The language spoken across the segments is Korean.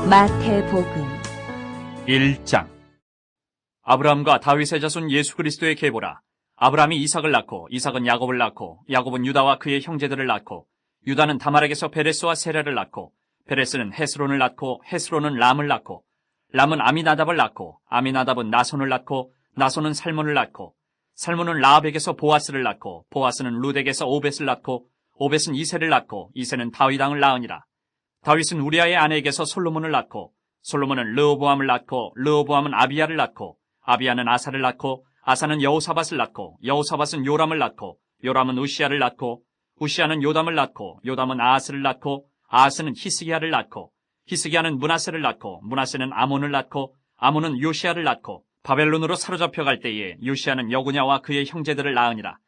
마태복음 1장. 아브라함과 다윗의 자손 예수 그리스도의 계보라. 아브라함이 이삭을 낳고 이삭은 야곱을 낳고 야곱은 유다와 그의 형제들을 낳고 유다는 다말에게서 베레스와 세라를 낳고 베레스는 헤스론을 낳고 헤스론은 람을 낳고 람은 아미나답을 낳고 아미나답은 나손을 낳고 나손은 살몬을 낳고 살몬은 라합에게서 보아스를 낳고 보아스는 룻에게서 오벳을 낳고 오벳은 이새를 낳고 이새는 다윗 왕을 낳으니라. 다윗은 우리아의 아내에게서 솔로몬을 낳고 솔로몬은 르호보암을 낳고 르호보암은 아비야를 낳고 아비야는 아사를 낳고 아사는 여호사밧을 낳고 여호사밧은 요람을 낳고 요람은 우시야를 낳고 우시야는 요담을 낳고 요담은 아하스를 낳고 아하스는 히스기야를 낳고 히스기야는 므낫세를 낳고 므낫세는 아몬을 낳고 아몬은 요시야를 낳고 바벨론으로 사로잡혀 갈 때에 요시야는 여고냐와 그의 형제들을 낳으니라.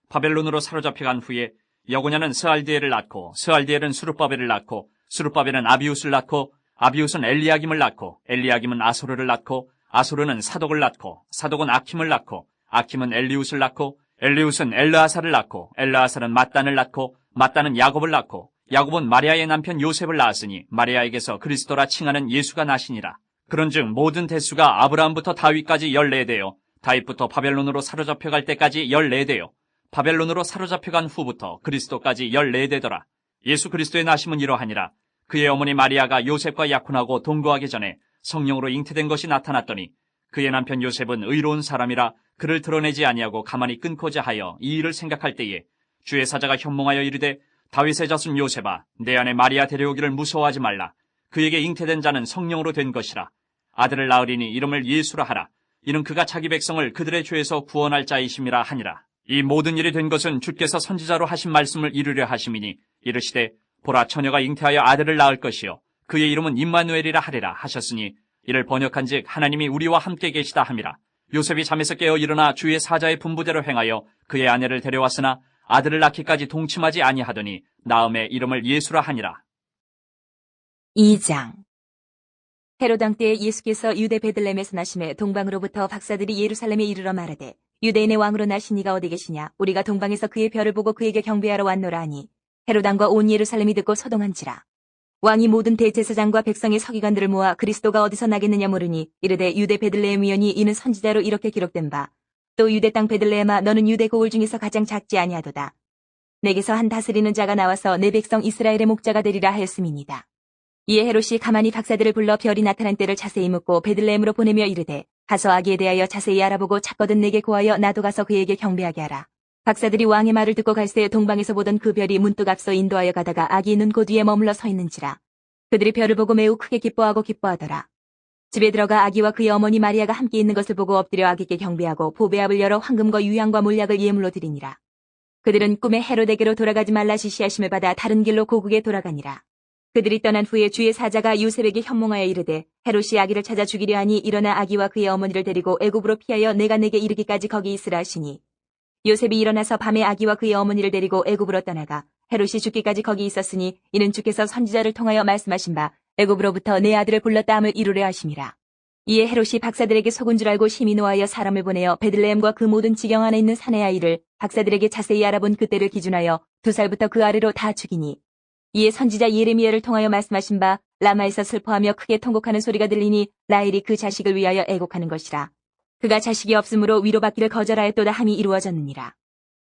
바벨론으로 사로잡혀 간 후에 여고냐는 스알디엘을 낳고 스알디엘은 수룹바벨을 낳고 수룹바벨은 아비웃을 낳고 아비웃은 엘리야김을 낳고 엘리야김은 아소르를 낳고 아소르는 사독을 낳고 사독은 아킴을 낳고 아킴은 엘리웃을 낳고 엘리웃은 엘르아사를 낳고 엘르아사는 mat단을 낳고 mat단은 야곱을 낳고 야곱은 마리아의 남편 요셉을 낳았으니 마리아에게서 그리스도라 칭하는 예수가 나시니라. 그런즉 모든 대수가 아브라함부터 다윗까지 14대요 다윗부터 바벨론으로 사로잡혀 갈 때까지 14대요 바벨론으로 사로잡혀 간 후부터 그리스도까지 14대더라. 예수 그리스도의 나심은 이러하니라. 그의 어머니 마리아가 요셉과 약혼하고 동거하기 전에 성령으로 잉태된 것이 나타났더니 그의 남편 요셉은 의로운 사람이라 그를 드러내지 아니하고 가만히 끊고자 하여 이 일을 생각할 때에 주의 사자가 현몽하여 이르되 다윗의 자손 요셉아 내 아내 마리아 데려오기를 무서워하지 말라. 그에게 잉태된 자는 성령으로 된 것이라. 아들을 낳으리니 이름을 예수라 하라. 이는 그가 자기 백성을 그들의 죄에서 구원할 자이심이라 하니라. 이 모든 일이 된 것은 주께서 선지자로 하신 말씀을 이루려 하심이니 이르시되 보라 처녀가 잉태하여 아들을 낳을 것이요 그의 이름은 임마누엘이라 하리라 하셨으니 이를 번역한즉 하나님이 우리와 함께 계시다 함이라. 요셉이 잠에서 깨어 일어나 주의 사자의 분부대로 행하여 그의 아내를 데려왔으나 아들을 낳기까지 동침하지 아니하더니 나음에 이름을 예수라 하니라. 2장. 헤롯 왕 때에 예수께서 유대 베들레헴에서 나심에 동방으로부터 박사들이 예루살렘에 이르러 말하되 유대인의 왕으로 나신 이가 어디 계시냐 우리가 동방에서 그의 별을 보고 그에게 경배하러 왔노라 하니 헤롯 왕과 온 예루살렘이 듣고 소동한지라. 왕이 모든 대제사장과 백성의 서기관들을 모아 그리스도가 어디서 나겠느냐 물으니 이르되 유대 베들레헴이오니 이는 선지자로 이렇게 기록된 바 또 유대 땅 베들레헴아 너는 유대 고을 중에서 가장 작지 아니하도다. 내게서 한 다스리는 자가 나와서 내 백성 이스라엘의 목자가 되리라 하였음이니이다. 이에 헤롯이 가만히 박사들을 불러 별이 나타난 때를 자세히 묻고 베들레헴으로 보내며 이르되 가서 아기에 대하여 자세히 알아보고 찾거든 내게 고하여 나도 가서 그에게 경배하게 하라. 박사들이 왕의 말을 듣고 갈새 동방에서 보던 그 별이 문득 앞서 인도하여 가다가 아기 눈 곧 위에 머물러 서 있는지라. 그들이 별을 보고 매우 크게 기뻐하고 기뻐하더라. 집에 들어가 아기와 그의 어머니 마리아가 함께 있는 것을 보고 엎드려 아기께 경배하고 보배압을 열어 황금과 유향과 몰약을 예물로 드리니라. 그들은 꿈에 헤롯에게로 돌아가지 말라 지시하심을 받아 다른 길로 고국에 돌아가니라. 그들이 떠난 후에 주의 사자가 요셉에게 현몽하여 이르되 헤롯이 아기를 찾아 죽이려 하니 일어나 아기와 그의 어머니를 데리고 애굽으로 피하여 내가 내게 이르기까지 거기 있으라 하시니 요셉이 일어나서 밤에 아기와 그의 어머니를 데리고 애굽으로 떠나가 헤롯이 죽기까지 거기 있었으니 이는 주께서 선지자를 통하여 말씀하신 바 애굽으로부터 내 아들을 불렀다 함을 이루려 하심이라. 이에 헤롯이 박사들에게 속은 줄 알고 심히 노하여 사람을 보내어 베들레헴과 그 모든 지경 안에 있는 사내 아이를 박사들에게 자세히 알아본 그때를 기준하여 2살부터 그 아래로 다 죽이니 이에 선지자 예레미야를 통하여 말씀하신 바 라마에서 슬퍼하며 크게 통곡하는 소리가 들리니 라헬이 그 자식을 위하여 애곡하는 것이라. 그가 자식이 없으므로 위로받기를 거절하였도다 함이 이루어졌느니라.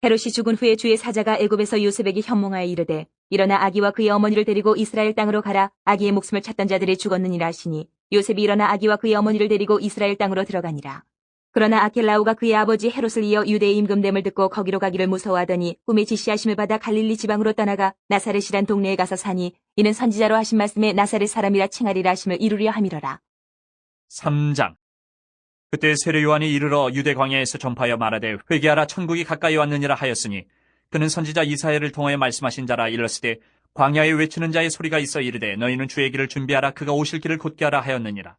헤롯이 죽은 후에 주의 사자가 애굽에서 요셉에게 현몽하여 이르되 일어나 아기와 그의 어머니를 데리고 이스라엘 땅으로 가라. 아기의 목숨을 찾던 자들이 죽었느니라 하시니 요셉이 일어나 아기와 그의 어머니를 데리고 이스라엘 땅으로 들어가니라. 그러나 아켈라오가 그의 아버지 헤롯을 이어 유대의 임금됨을 듣고 거기로 가기를 무서워하더니 꿈에 지시하심을 받아 갈릴리 지방으로 떠나가 나사렛이란 동네에 가서 사니 이는 선지자로 하신 말씀에 나사렛 사람이라 칭하리라 하심을 이루려 함이러라. 3장. 그때 세례 요한이 이르러 유대 광야에서 전파하여 말하되 회개하라 천국이 가까이 왔느니라 하였으니 그는 선지자 이사야를 통하여 말씀하신 자라. 일렀으되 광야에 외치는 자의 소리가 있어 이르되 너희는 주의 길을 준비하라. 그가 오실 길을 곧게 하라 하였느니라.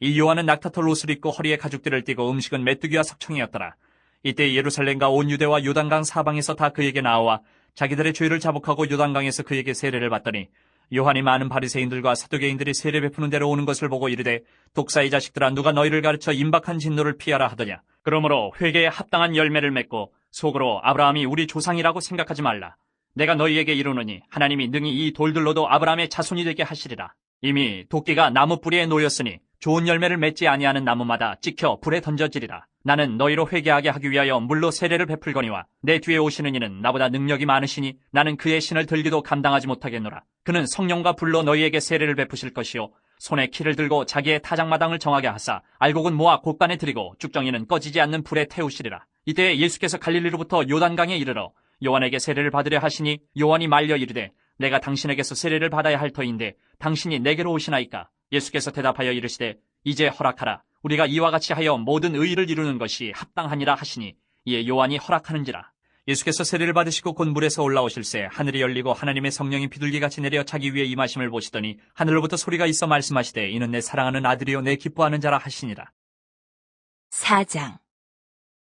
이 요한은 낙타털 옷을 입고 허리에 가죽띠를 띠고 음식은 메뚜기와 석청이었더라. 이때 예루살렘과 온 유대와 요단강 사방에서 다 그에게 나와 자기들의 죄를 자복하고 요단강에서 그에게 세례를 받더니 요한이 많은 바리새인들과 사두개인들이 세례 베푸는 데로 오는 것을 보고 이르되 독사의 자식들아 누가 너희를 가르쳐 임박한 진노를 피하라 하더냐. 그러므로 회개에 합당한 열매를 맺고 속으로 아브라함이 우리 조상이라고 생각하지 말라. 내가 너희에게 이르노니 하나님이 능히 이 돌들로도 아브라함의 자손이 되게 하시리라. 이미 도끼가 나무 뿌리에 놓였으니 좋은 열매를 맺지 아니하는 나무마다 찍혀 불에 던져지리라. 나는 너희로 회개하게 하기 위하여 물로 세례를 베풀거니와 내 뒤에 오시는 이는 나보다 능력이 많으시니 나는 그의 신을 들기도 감당하지 못하겠노라. 그는 성령과 불로 너희에게 세례를 베푸실 것이요 손에 키를 들고 자기의 타작마당을 정하게 하사 알곡은 모아 곡간에 들이고 쭉정이는 꺼지지 않는 불에 태우시리라. 이때 예수께서 갈릴리로부터 요단강에 이르러 요한에게 세례를 받으려 하시니 요한이 말려 이르되 내가 당신에게서 세례를 받아야 할 터인데 당신이 내게로 오시나이까? 예수께서 대답하여 이르시되 이제 허락하라. 우리가 이와 같이 하여 모든 의의를 이루는 것이 합당하니라 하시니 이에 요한이 허락하는지라. 예수께서 세례를 받으시고 곧 물에서 올라오실새 하늘이 열리고 하나님의 성령이 비둘기같이 내려 자기 위에 임하심을 보시더니 하늘로부터 소리가 있어 말씀하시되 이는 내 사랑하는 아들이요 내 기뻐하는 자라 하시니라. 4장.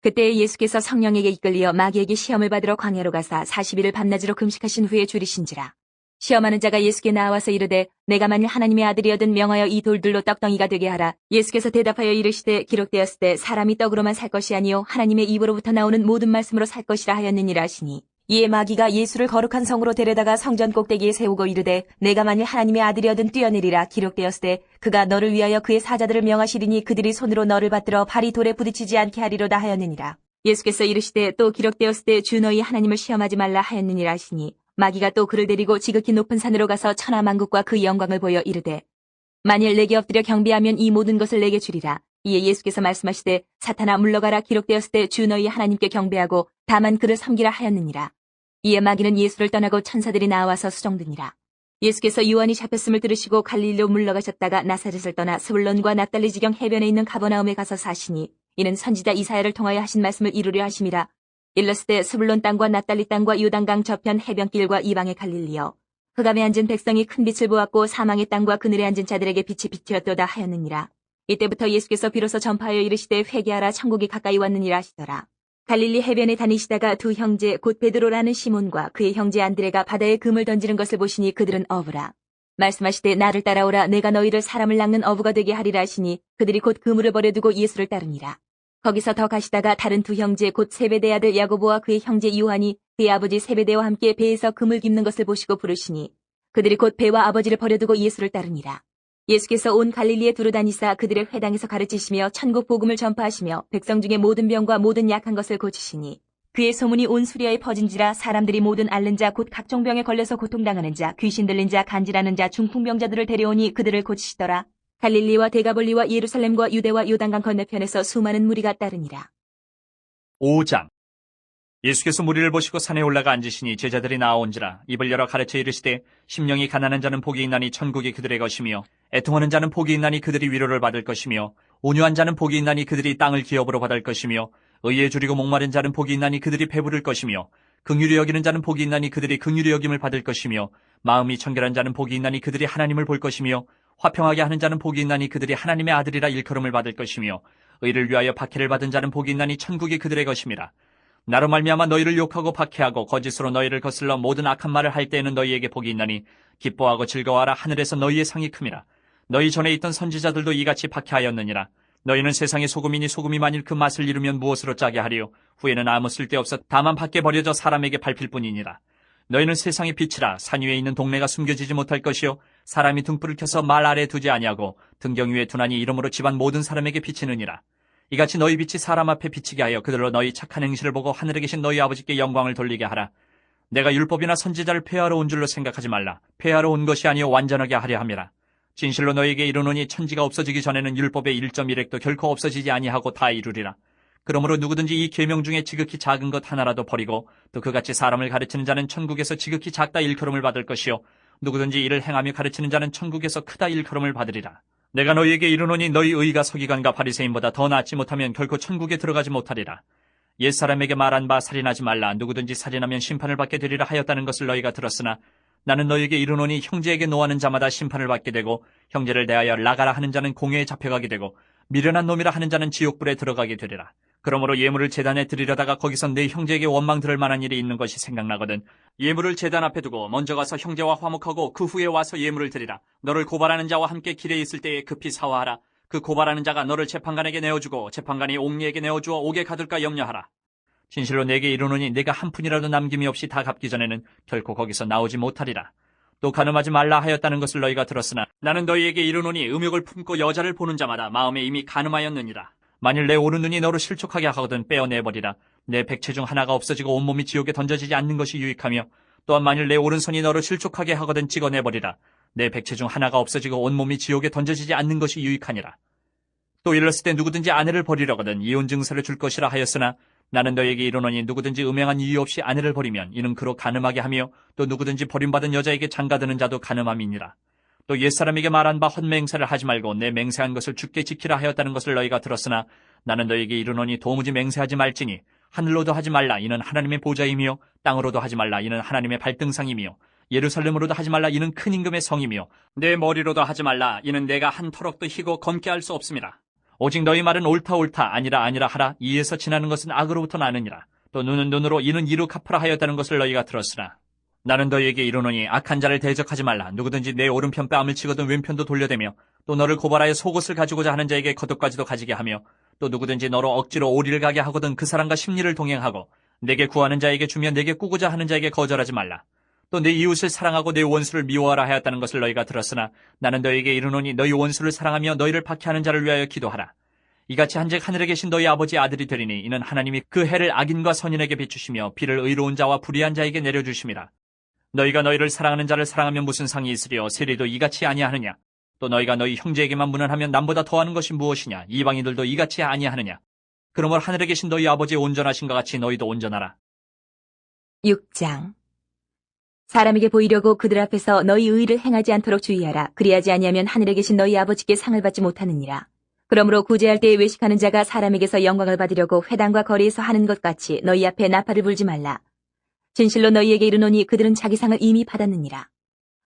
그때 예수께서 성령에게 이끌리어 마귀에게 시험을 받으러 광야로 가사 40일을 밤낮으로 금식하신 후에 줄이신지라. 시험하는 자가 예수께 나와서 이르되 내가 만일 하나님의 아들이여든 명하여 이 돌들로 떡덩이가 되게 하라. 예수께서 대답하여 이르시되 기록되었을 때 사람이 떡으로만 살 것이 아니요 하나님의 입으로부터 나오는 모든 말씀으로 살 것이라 하였느니라 하시니 이에 마귀가 예수를 거룩한 성으로 데려다가 성전 꼭대기에 세우고 이르되 내가 만일 하나님의 아들이여든 뛰어내리라. 기록되었을 때 그가 너를 위하여 그의 사자들을 명하시리니 그들이 손으로 너를 받들어 발이 돌에 부딪히지 않게 하리로다 하였느니라. 예수께서 이르시되 또 기록되었을 때 주 너희 하나님을 시험하지 말라 하였느니라 하시니 마귀가 또 그를 데리고 지극히 높은 산으로 가서 천하만국과 그 영광을 보여 이르되 만일 내게 엎드려 경배하면 이 모든 것을 내게 주리라. 이에 예수께서 말씀하시되 사탄아 물러가라. 기록되었을 때 주 너희 하나님께 경배하고 다만 그를 섬기라 하였느니라. 이에 마귀는 예수를 떠나고 천사들이 나와서 수종드니라. 예수께서 요한이 잡혔음을 들으시고 갈릴리로 물러가셨다가 나사렛을 떠나 스불론과 납달리 지경 해변에 있는 가버나움에 가서 사시니 이는 선지자 이사야를 통하여 하신 말씀을 이루려 하심이라. 일렀을 때 스불론 땅과 납달리 땅과 요단강 저편 해변길과 이방의 갈릴리여 흑암에 앉은 백성이 큰 빛을 보았고 사망의 땅과 그늘에 앉은 자들에게 빛이 비추었도다 하였느니라. 이때부터 예수께서 비로소 전파하여 이르시되 회개하라 천국이 가까이 왔느니라 하시더라. 갈릴리 해변에 다니시다가 두 형제 곧 베드로라는 시몬과 그의 형제 안드레가 바다에 금을 던지는 것을 보시니 그들은 어부라. 말씀하시되 나를 따라오라. 내가 너희를 사람을 낚는 어부가 되게 하리라 하시니 그들이 곧 그물을 버려두고 예수를 따르니라. 거기서 더 가시다가 다른 두 형제 곧 세베대의 아들 야고보와 그의 형제 요한이 그의 아버지 세베대와 함께 배에서 금을 깁는 것을 보시고 부르시니 그들이 곧 배와 아버지를 버려두고 예수를 따르니라. 예수께서 온 갈릴리에 두루 다니사 그들의 회당에서 가르치시며 천국 복음을 전파하시며 백성 중에 모든 병과 모든 약한 것을 고치시니 그의 소문이 온 수리아에 퍼진지라. 사람들이 모든 앓는 자 곧 각종 병에 걸려서 고통당하는 자 귀신 들린 자 간질하는 자 중풍병자들을 데려오니 그들을 고치시더라. 갈릴리와 데가볼리와 예루살렘과 유대와 요단강 건너편에서 수많은 무리가 따르니라. 5장. 예수께서 무리를 보시고 산에 올라가 앉으시니 제자들이 나아온지라. 입을 열어 가르쳐 이르시되 심령이 가난한 자는 복이 있나니 천국이 그들의 것이며 애통하는 자는 복이 있나니 그들이 위로를 받을 것이며 온유한 자는 복이 있나니 그들이 땅을 기업으로 받을 것이며 의에 줄이고 목마른 자는 복이 있나니 그들이 배부를 것이며 긍휼히 여기는 자는 복이 있나니 그들이 긍휼히 여김을 받을 것이며 마음이 청결한 자는 복이 있나니 그들이 하나님을 볼 것이며 화평하게 하는 자는 복이 있나니 그들이 하나님의 아들이라 일컬음을 받을 것이며 의를 위하여 박해를 받은 자는 복이 있나니 천국이 그들의 것임이라. 나로 말미암아 너희를 욕하고 박해하고 거짓으로 너희를 거슬러 모든 악한 말을 할 때에는 너희에게 복이 있나니 기뻐하고 즐거워하라. 하늘에서 너희의 상이 큼이라. 너희 전에 있던 선지자들도 이같이 박해하였느니라. 너희는 세상의 소금이니 소금이 만일 그 맛을 잃으면 무엇으로 짜게 하리요? 후에는 아무 쓸데없어 다만 밖에 버려져 사람에게 밟힐 뿐이니라. 너희는 세상의 빛이라. 산 위에 있는 동네가 숨겨지지 못할 것이요 사람이 등불을 켜서 말 아래 두지 아니하고 등경 위에 두나니 이러므로 집안 모든 사람에게 비치느니라. 이같이 너희 빛이 사람 앞에 비치게 하여 그들로 너희 착한 행실을 보고 하늘에 계신 너희 아버지께 영광을 돌리게 하라. 내가 율법이나 선지자를 폐하러 온 줄로 생각하지 말라. 폐하러 온 것이 아니요 완전하게 하려 함이라. 진실로 너희에게 이르노니 천지가 없어지기 전에는 율법의 1.1획도 결코 없어지지 아니하고 다 이루리라. 그러므로 누구든지 이 계명 중에 지극히 작은 것 하나라도 버리고 또 그같이 사람을 가르치는 자는 천국에서 지극히 작다 일컬음을 받을 것이요 누구든지 이를 행하며 가르치는 자는 천국에서 크다 일컬음을 받으리라. 내가 너희에게 이르노니 너희 의가 서기관과 바리새인보다 더 낫지 못하면 결코 천국에 들어가지 못하리라. 옛사람에게 말한 바 살인하지 말라. 누구든지 살인하면 심판을 받게 되리라 하였다는 것을 너희가 들었으나 나는 너희에게 이르노니 형제에게 노하는 자마다 심판을 받게 되고 형제를 대하여 나가라 하는 자는 공회에 잡혀가게 되고 미련한 놈이라 하는 자는 지옥불에 들어가게 되리라. 그러므로 예물을 제단에 드리려다가 거기서 내 형제에게 원망 들을 만한 일이 있는 것이 생각나거든 예물을 제단 앞에 두고 먼저 가서 형제와 화목하고 그 후에 와서 예물을 드리라. 너를 고발하는 자와 함께 길에 있을 때에 급히 사화하라. 그 고발하는 자가 너를 재판관에게 내어주고 재판관이 옥리에게 내어주어 옥에 가둘까 염려하라. 진실로 내게 이르노니 내가 한 푼이라도 남김이 없이 다 갚기 전에는 결코 거기서 나오지 못하리라. 또 간음하지 말라 하였다는 것을 너희가 들었으나 나는 너희에게 이르노니 음욕을 품고 여자를 보는 자마다 마음에 이미 간음하였느니라. 만일 내 오른눈이 너로 실족하게 하거든 빼어내버리라. 내 백체 중 하나가 없어지고 온몸이 지옥에 던져지지 않는 것이 유익하며 또한 만일 내 오른손이 너로 실족하게 하거든 찍어내버리라. 내 백체 중 하나가 없어지고 온몸이 지옥에 던져지지 않는 것이 유익하니라. 또 이르렀을 때 누구든지 아내를 버리려거든 이혼 증서를 줄 것이라 하였으나 나는 너에게 이르노니 누구든지 음행한 이유 없이 아내를 버리면 이는 그로 간음하게 하며 또 누구든지 버림받은 여자에게 장가드는 자도 간음함이니라. 또 옛사람에게 말한 바 헛맹세를 하지 말고 내 맹세한 것을 주께 지키라 하였다는 것을 너희가 들었으나 나는 너에게 이르노니 도무지 맹세하지 말지니 하늘로도 하지 말라 이는 하나님의 보좌이며 땅으로도 하지 말라 이는 하나님의 발등상이며 예루살렘으로도 하지 말라 이는 큰 임금의 성이며 내 머리로도 하지 말라 이는 내가 한 터럭도 희고 검게 할 수 없음이라. 오직 너희 말은 옳다 옳다 아니라 하라. 이에서 지나는 것은 악으로부터 나느니라. 또 눈은 눈으로 이는 이로 갚으라 하였다는 것을 너희가 들었으나 나는 너희에게 이르노니 악한 자를 대적하지 말라. 누구든지 내 오른편 뺨을 치거든 왼편도 돌려대며 또 너를 고발하여 속옷을 가지고자 하는 자에게 겉옷까지도 가지게 하며 또 누구든지 너로 억지로 오리를 가게 하거든 그 사람과 심리를 동행하고 내게 구하는 자에게 주며 내게 꾸고자 하는 자에게 거절하지 말라. 또 내 이웃을 사랑하고 내 원수를 미워하라 하였다는 것을 너희가 들었으나 나는 너희에게 이르노니 너희 원수를 사랑하며 너희를 박해하는 자를 위하여 기도하라. 이같이 한즉 하늘에 계신 너희 아버지의 아들이 되리니 이는 하나님이 그 해를 악인과 선인에게 비추시며 비를 의로운 자와 불의한 자에게 내려주심이라. 너희가 너희를 사랑하는 자를 사랑하면 무슨 상이 있으리요 세리도 이같이 아니하느냐. 또 너희가 너희 형제에게만 문안하면 남보다 더하는 것이 무엇이냐. 이방인들도 이같이 아니하느냐. 그러므로 하늘에 계신 너희 아버지의 온전하신 것 같이 너희도 온전하라. 6장. 사람에게 보이려고 그들 앞에서 너희 의를 행하지 않도록 주의하라. 그리하지 아니하면 하늘에 계신 너희 아버지께 상을 받지 못하느니라. 그러므로 구제할 때에 외식하는 자가 사람에게서 영광을 받으려고 회당과 거리에서 하는 것 같이 너희 앞에 나팔을 불지 말라. 진실로 너희에게 이르노니 그들은 자기 상을 이미 받았느니라.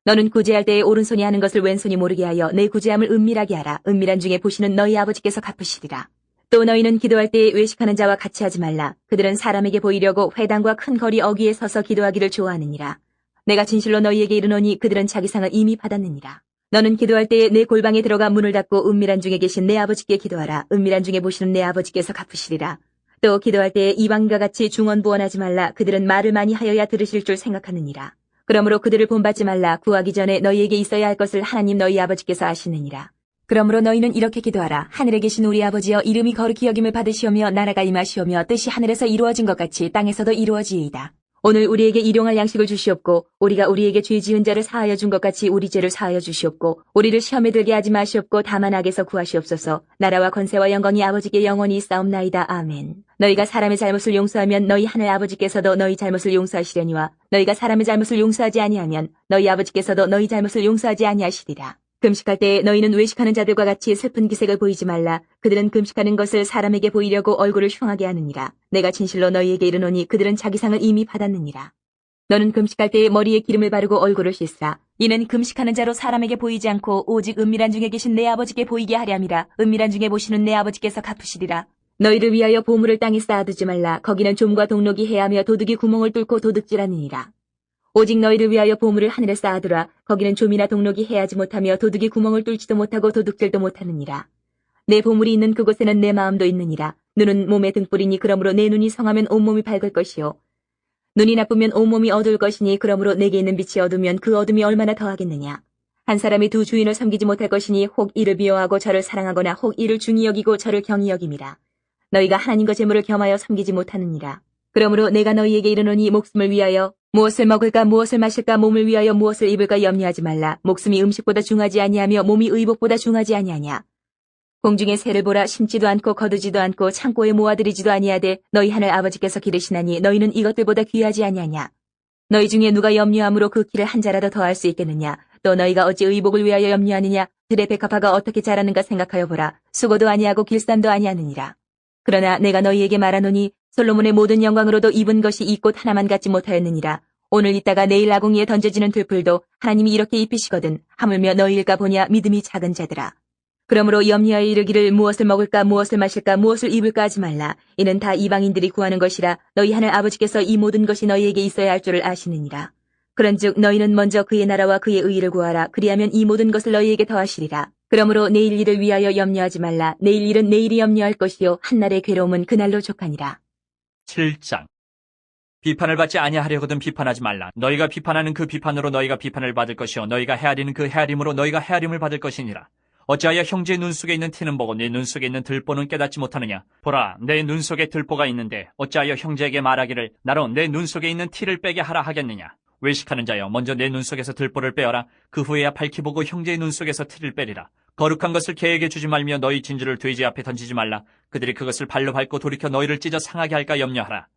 너는 구제할 때에 오른손이 하는 것을 왼손이 모르게 하여 내 구제함을 은밀하게 하라. 은밀한 중에 보시는 너희 아버지께서 갚으시리라. 또 너희는 기도할 때에 외식하는 자와 같이 하지 말라. 그들은 사람에게 보이려고 회당과 큰 거리 어귀에 서서 기도하기를 좋아하느니라. 내가 진실로 너희에게 이르노니 그들은 자기 상을 이미 받았느니라. 너는 기도할 때에 내 골방에 들어가 문을 닫고 은밀한 중에 계신 내 아버지께 기도하라. 은밀한 중에 보시는 내 아버지께서 갚으시리라. 또 기도할 때에 이방인과 같이 중언부언하지 말라. 그들은 말을 많이 하여야 들으실 줄 생각하느니라. 그러므로 그들을 본받지 말라. 구하기 전에 너희에게 있어야 할 것을 하나님 너희 아버지께서 아시느니라. 그러므로 너희는 이렇게 기도하라. 하늘에 계신 우리 아버지여 이름이 거룩히 여김을 받으시오며 나라가 임하시오며 뜻이 하늘에서 이루어진 것 같이 땅에서도 이루어지이다. 오늘 우리에게 일용할 양식을 주시옵고 우리가 우리에게 죄 지은 자를 사하여 준 것 같이 우리 죄를 사하여 주시옵고 우리를 시험에 들게 하지 마시옵고 다만 악에서 구하시옵소서. 나라와 권세와 영광이 아버지께 영원히 있사옵나이다. 아멘. 너희가 사람의 잘못을 용서하면 너희 하늘 아버지께서도 너희 잘못을 용서하시려니와 너희가 사람의 잘못을 용서하지 아니하면 너희 아버지께서도 너희 잘못을 용서하지 아니하시리라. 금식할 때에 너희는 외식하는 자들과 같이 슬픈 기색을 보이지 말라. 그들은 금식하는 것을 사람에게 보이려고 얼굴을 흉하게 하느니라. 내가 진실로 너희에게 이르노니 그들은 자기 상을 이미 받았느니라. 너는 금식할 때에 머리에 기름을 바르고 얼굴을 씻으라. 이는 금식하는 자로 사람에게 보이지 않고 오직 은밀한 중에 계신 내 아버지께 보이게 하렴이라. 은밀한 중에 보시는 내 아버지께서 갚으시리라. 너희를 위하여 보물을 땅에 쌓아두지 말라. 거기는 좀과 동록이 해하며 도둑이 구멍을 뚫고 도둑질하느니라. 오직 너희를 위하여 보물을 하늘에 쌓아두라. 거기는 좀이나 동록이 해하지 못하며 도둑이 구멍을 뚫지도 못하고 도둑질도 못하느니라. 내 보물이 있는 그곳에는 내 마음도 있느니라. 눈은 몸의 등불이니 그러므로 내 눈이 성하면 온몸이 밝을 것이요 눈이 나쁘면 온몸이 어두울 것이니 그러므로 내게 있는 빛이 어두면 그 어둠이 얼마나 더하겠느냐. 한 사람이 두 주인을 섬기지 못할 것이니 혹 이를 미워하고 저를 사랑하거나 혹 이를 중히 여기고 저를 경히 여김이라. 너희가 하나님과 재물을 겸하여 섬기지 못하느니라. 그러므로 내가 너희에게 이르노니 목숨을 위하여 무엇을 먹을까 무엇을 마실까 몸을 위하여 무엇을 입을까 염려하지 말라. 목숨이 음식보다 중하지 아니하며 몸이 의복보다 중하지 아니하냐. 공중의 새를 보라. 심지도 않고 거두지도 않고 창고에 모아들이지도 아니하되 너희 하늘 아버지께서 기르시나니 너희는 이것들보다 귀하지 아니하냐. 너희 중에 누가 염려함으로 그 키를 한 자라도 더할 수 있겠느냐. 또 너희가 어찌 의복을 위하여 염려하느냐. 들의 백합화가 어떻게 자라는가 생각하여 보라. 수고도 아니하고 길쌈도 아니하느니라. 그러나 내가 너희에게 말하노니 솔로몬의 모든 영광으로도 입은 것이 이 꽃 하나만 갖지 못하였느니라. 오늘 있다가 내일 아궁이에 던져지는 들풀도 하나님이 이렇게 입히시거든. 하물며 너희일까 보냐. 믿음이 작은 자들아. 그러므로 염려하여 이르기를 무엇을 먹을까 무엇을 마실까 무엇을 입을까 하지 말라. 이는 다 이방인들이 구하는 것이라. 너희 하늘 아버지께서 이 모든 것이 너희에게 있어야 할 줄을 아시느니라. 그런즉 너희는 먼저 그의 나라와 그의 의를 구하라. 그리하면 이 모든 것을 너희에게 더하시리라. 그러므로 내일 일을 위하여 염려하지 말라. 내일 일은 내일이 염려할 것이요 한날의 괴로움은 그날로 족하니라. 7장. 비판을 받지 아니하려거든 비판하지 말라. 너희가 비판하는 그 비판으로 너희가 비판을 받을 것이요 너희가 헤아리는 그 헤아림으로 너희가 헤아림을 받을 것이니라. 어찌하여 형제의 눈 속에 있는 티는 보고 네 눈 속에 있는 들보는 깨닫지 못하느냐. 보라, 내 눈 속에 들보가 있는데 어찌하여 형제에게 말하기를 나로 내 눈 속에 있는 티를 빼게 하라 하겠느냐. 외식하는 자여, 먼저 내 눈 속에서 들보를 빼어라. 그 후에야 밝히 보고 형제의 눈 속에서 티를 빼리라. 거룩한 것을 개에게 주지 말며 너희 진주를 돼지 앞에 던지지 말라. 그들이 그것을 발로 밟고 돌이켜 너희를 찢어 상하게 할까 염려하라.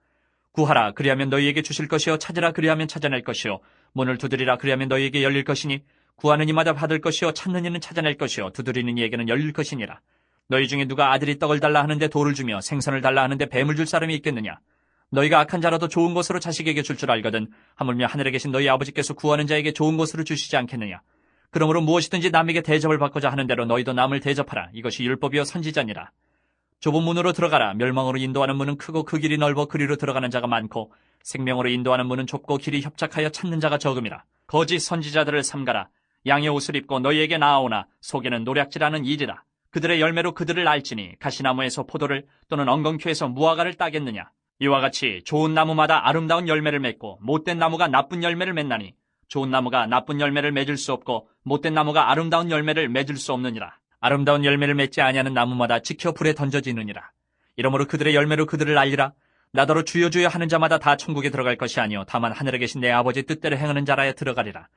구하라, 그리하면 너희에게 주실 것이요 찾으라, 그리하면 찾아낼 것이요 문을 두드리라, 그리하면 너희에게 열릴 것이니 구하는 이마다 받을 것이요 찾는 이는 찾아낼 것이요 두드리는 이에게는 열릴 것이니라. 너희 중에 누가 아들이 떡을 달라 하는데 돌을 주며 생선을 달라 하는데 뱀을 줄 사람이 있겠느냐. 너희가 악한 자라도 좋은 것으로 자식에게 줄 줄 알거든 하물며 하늘에 계신 너희 아버지께서 구하는 자에게 좋은 것으로 주시지 않겠느냐. 그러므로 무엇이든지 남에게 대접을 받고자 하는 대로 너희도 남을 대접하라. 이것이 율법이요 선지자니라. 좁은 문으로 들어가라. 멸망으로 인도하는 문은 크고 그 길이 넓어 그리로 들어가는 자가 많고 생명으로 인도하는 문은 좁고 길이 협착하여 찾는 자가 적음이라. 거짓 선지자들을 삼가라. 양의 옷을 입고 너희에게 나아오나 속에는 노략질하는 일이라. 그들의 열매로 그들을 알지니 가시나무에서 포도를 또는 엉겅퀴에서 무화과를 따겠느냐. 이와 같이 좋은 나무마다 아름다운 열매를 맺고 못된 나무가 나쁜 열매를 맺나니 좋은 나무가 나쁜 열매를 맺을 수 없고 못된 나무가 아름다운 열매를 맺을 수 없느니라. 아름다운 열매를 맺지 아니하는 나무마다 지켜 불에 던져지느니라. 이러므로 그들의 열매로 그들을 알리라. 나더러 주여 주여 하는 자마다 다 천국에 들어갈 것이 아니요 다만 하늘에 계신 내 아버지 뜻대로 행하는 자라야 들어가리라.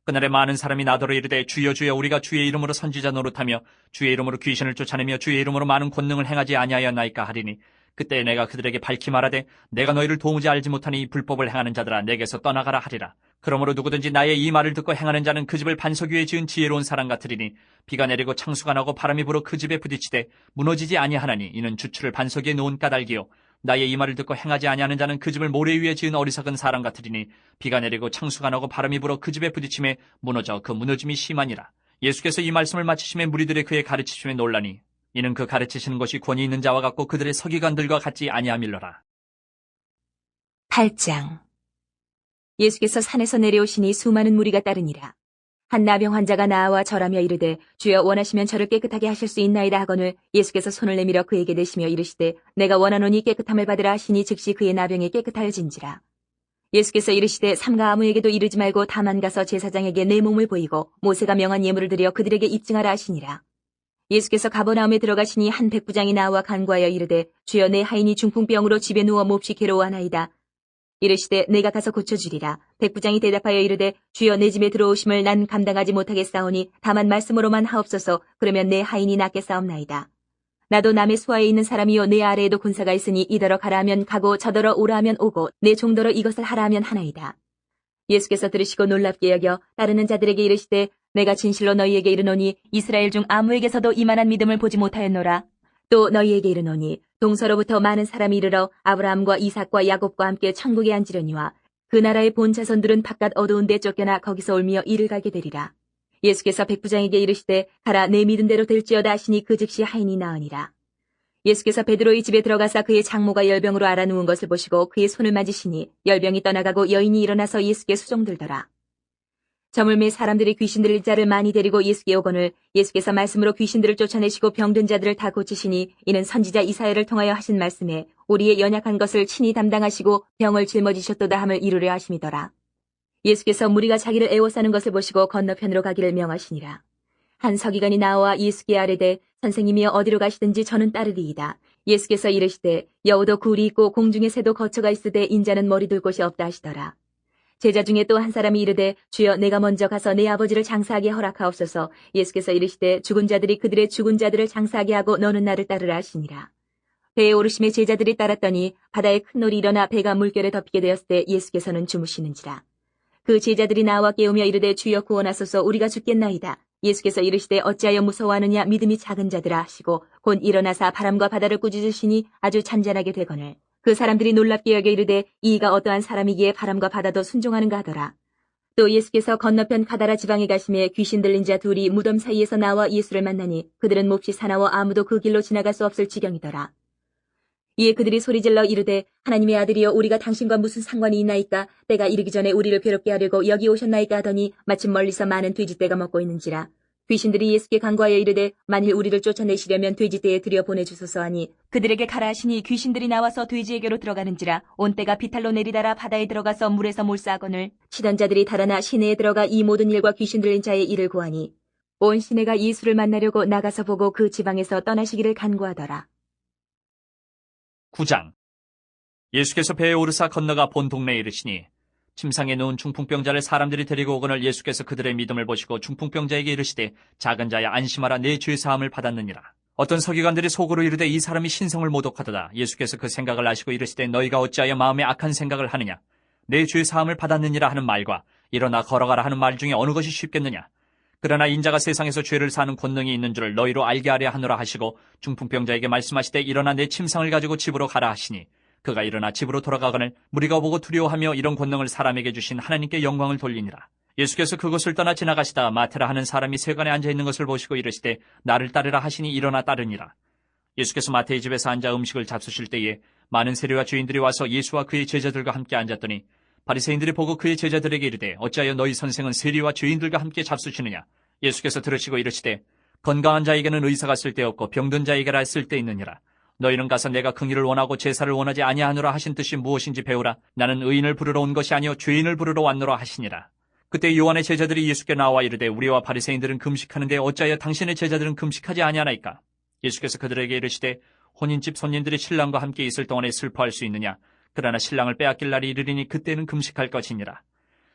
그날에 많은 사람이 나더러 이르되 주여 주여 우리가 주의 이름으로 선지자 노릇하며 주의 이름으로 귀신을 쫓아내며 주의 이름으로 많은 권능을 행하지 아니하였나이까 하리니 그때 내가 그들에게 밝히 말하되 내가 너희를 도무지 알지 못하니 이 불법을 행하는 자들아 내게서 떠나가라 하리라. 그러므로 누구든지 나의 이 말을 듣고 행하는 자는 그 집을 반석 위에 지은 지혜로운 사람 같으리니 비가 내리고 창수가 나고 바람이 불어 그 집에 부딪히되 무너지지 아니하나니 이는 주추를 반석 위에 놓은 까닭이요 나의 이 말을 듣고 행하지 아니하는 자는 그 집을 모래 위에 지은 어리석은 사람 같으리니 비가 내리고 창수가 나고 바람이 불어 그 집에 부딪힘에 무너져 그 무너짐이 심하니라. 예수께서 이 말씀을 마치심에 무리들의 그의 가르치심에 놀라니 이는 그 가르치시는 것이 권위 있는 자와 같고 그들의 서기관들과 같지 아니함일러라. 8장. 예수께서 산에서 내려오시니 수많은 무리가 따르니라. 한 나병 환자가 나와 절하며 이르되 주여 원하시면 저를 깨끗하게 하실 수 있나이다 하거늘 예수께서 손을 내밀어 그에게 대시며 이르시되 내가 원하노니 깨끗함을 받으라 하시니 즉시 그의 나병이 깨끗하여진지라. 예수께서 이르시되 삼가 아무에게도 이르지 말고 다만 가서 제사장에게 내 몸을 보이고 모세가 명한 예물을 드려 그들에게 입증하라 하시니라. 예수께서 가버나움에 들어가시니 한 백부장이 나와 간구하여 이르되 주여 내 하인이 중풍병으로 집에 누워 몹시 괴로워하나이다. 이르시되 내가 가서 고쳐주리라. 백부장이 대답하여 이르되 주여 내 집에 들어오심을 난 감당하지 못하겠사오니 다만 말씀으로만 하옵소서. 그러면 내 하인이 낫겠사옵나이다. 나도 남의 수하에 있는 사람이요 내 아래에도 군사가 있으니 이더러 가라 하면 가고 저더러 오라 하면 오고 내 종더러 이것을 하라 하면 하나이다. 예수께서 들으시고 놀랍게 여겨 따르는 자들에게 이르시되 내가 진실로 너희에게 이르노니 이스라엘 중 아무에게서도 이만한 믿음을 보지 못하였노라. 또 너희에게 이르노니 동서로부터 많은 사람이 이르러 아브라함과 이삭과 야곱과 함께 천국에 앉으려니와 그 나라의 본 자손들은 바깥 어두운 데 쫓겨나 거기서 울며 이를 가게 되리라. 예수께서 백부장에게 이르시되 가라 내 믿은 대로 될지어다 하시니 그 즉시 하인이 나으니라. 예수께서 베드로의 집에 들어가사 그의 장모가 열병으로 앓아 누운 것을 보시고 그의 손을 만지시니 열병이 떠나가고 여인이 일어나서 예수께 수종들더라. 저물매 사람들이 귀신 들린 자를 많이 데리고 예수께 오거늘 예수께서 말씀으로 귀신들을 쫓아내시고 병든 자들을 다 고치시니 이는 선지자 이사야를 통하여 하신 말씀에 우리의 연약한 것을 친히 담당하시고 병을 짊어지셨도다 함을 이루려 하심이더라. 예수께서 무리가 자기를 애워싸는 것을 보시고 건너편으로 가기를 명하시니라. 한 서기관이 나와 예수께 아뢰되 선생님이여 어디로 가시든지 저는 따르리이다. 예수께서 이르시되 여우도 굴이 있고 공중의 새도 거처가 있으되 인자는 머리 둘 곳이 없다 하시더라. 제자 중에 또 한 사람이 이르되 주여 내가 먼저 가서 내 아버지를 장사하게 허락하옵소서. 예수께서 이르시되 죽은 자들이 그들의 죽은 자들을 장사하게 하고 너는 나를 따르라 하시니라. 배에 오르심에 제자들이 따랐더니 바다에 큰 놀이 일어나 배가 물결에 덮이게 되었을 때 예수께서는 주무시는지라. 그 제자들이 나와 깨우며 이르되 주여 구원하소서 우리가 죽겠나이다. 예수께서 이르시되 어찌하여 무서워하느냐 믿음이 작은 자들아 하시고 곧 일어나사 바람과 바다를 꾸짖으시니 아주 잔잔하게 되거늘 그 사람들이 놀랍게 여겨 이르되 이가 어떠한 사람이기에 바람과 바다도 순종하는가 하더라. 또 예수께서 건너편 가다라 지방에 가심에 귀신 들린 자 둘이 무덤 사이에서 나와 예수를 만나니 그들은 몹시 사나워 아무도 그 길로 지나갈 수 없을 지경이더라. 이에 그들이 소리질러 이르되 하나님의 아들이여 우리가 당신과 무슨 상관이 있나이까. 때가 이르기 전에 우리를 괴롭게 하려고 여기 오셨나이까 하더니 마침 멀리서 많은 돼지떼가 먹고 있는지라. 귀신들이 예수께 간구하여 이르되 만일 우리를 쫓아내시려면 돼지떼에 들여보내주소서 하니 그들에게 가라 하시니 귀신들이 나와서 돼지에게로 들어가는지라 온 때가 비탈로 내리다라 바다에 들어가서 물에서 몰사하거늘 치던 자들이 달아나 시내에 들어가 이 모든 일과 귀신 들린 자의 일을 고하니 온 시내가 예수를 만나려고 나가서 보고 그 지방에서 떠나시기를 간구하더라. 9장. 예수께서 배에 오르사 건너가 본 동네에 이르시니 침상에 누운 중풍병자를 사람들이 데리고 오거늘 예수께서 그들의 믿음을 보시고 중풍병자에게 이르시되 작은 자야 안심하라 내 죄사함을 받았느니라. 어떤 서기관들이 속으로 이르되 이 사람이 신성을 모독하도다. 예수께서 그 생각을 아시고 이르시되 너희가 어찌하여 마음에 악한 생각을 하느냐. 내 죄사함을 받았느니라 하는 말과 일어나 걸어가라 하는 말 중에 어느 것이 쉽겠느냐. 그러나 인자가 세상에서 죄를 사는 권능이 있는 줄을 너희로 알게 하려 하노라 하시고 중풍병자에게 말씀하시되 일어나 내 침상을 가지고 집으로 가라 하시니 그가 일어나 집으로 돌아가거늘 무리가 보고 두려워하며 이런 권능을 사람에게 주신 하나님께 영광을 돌리니라. 예수께서 그곳을 떠나 지나가시다가 마테라 하는 사람이 세관에 앉아있는 것을 보시고 이르시되 나를 따르라 하시니 일어나 따르니라. 예수께서 마태의 집에서 앉아 음식을 잡수실 때에 많은 세리와 주인들이 와서 예수와 그의 제자들과 함께 앉았더니 바리새인들이 보고 그의 제자들에게 이르되 어찌하여 너희 선생은 세리와 죄인들과 함께 잡수시느냐. 예수께서 들으시고 이르시되 건강한 자에게는 의사가 쓸데없고 병든 자에게라 쓸데있느니라. 너희는 가서 내가 긍휼을 원하고 제사를 원하지 아니하노라 하신 뜻이 무엇인지 배우라. 나는 의인을 부르러 온 것이 아니요 죄인을 부르러 왔노라 하시니라. 그때 요한의 제자들이 예수께 나와 이르되 우리와 바리새인들은 금식하는데 어찌하여 당신의 제자들은 금식하지 아니하나이까. 예수께서 그들에게 이르시되 혼인집 손님들이 신랑과 함께 있을 동안에 슬퍼할 수 있느냐. 그러나 신랑을 빼앗길 날이 이르리니 그때는 금식할 것이니라.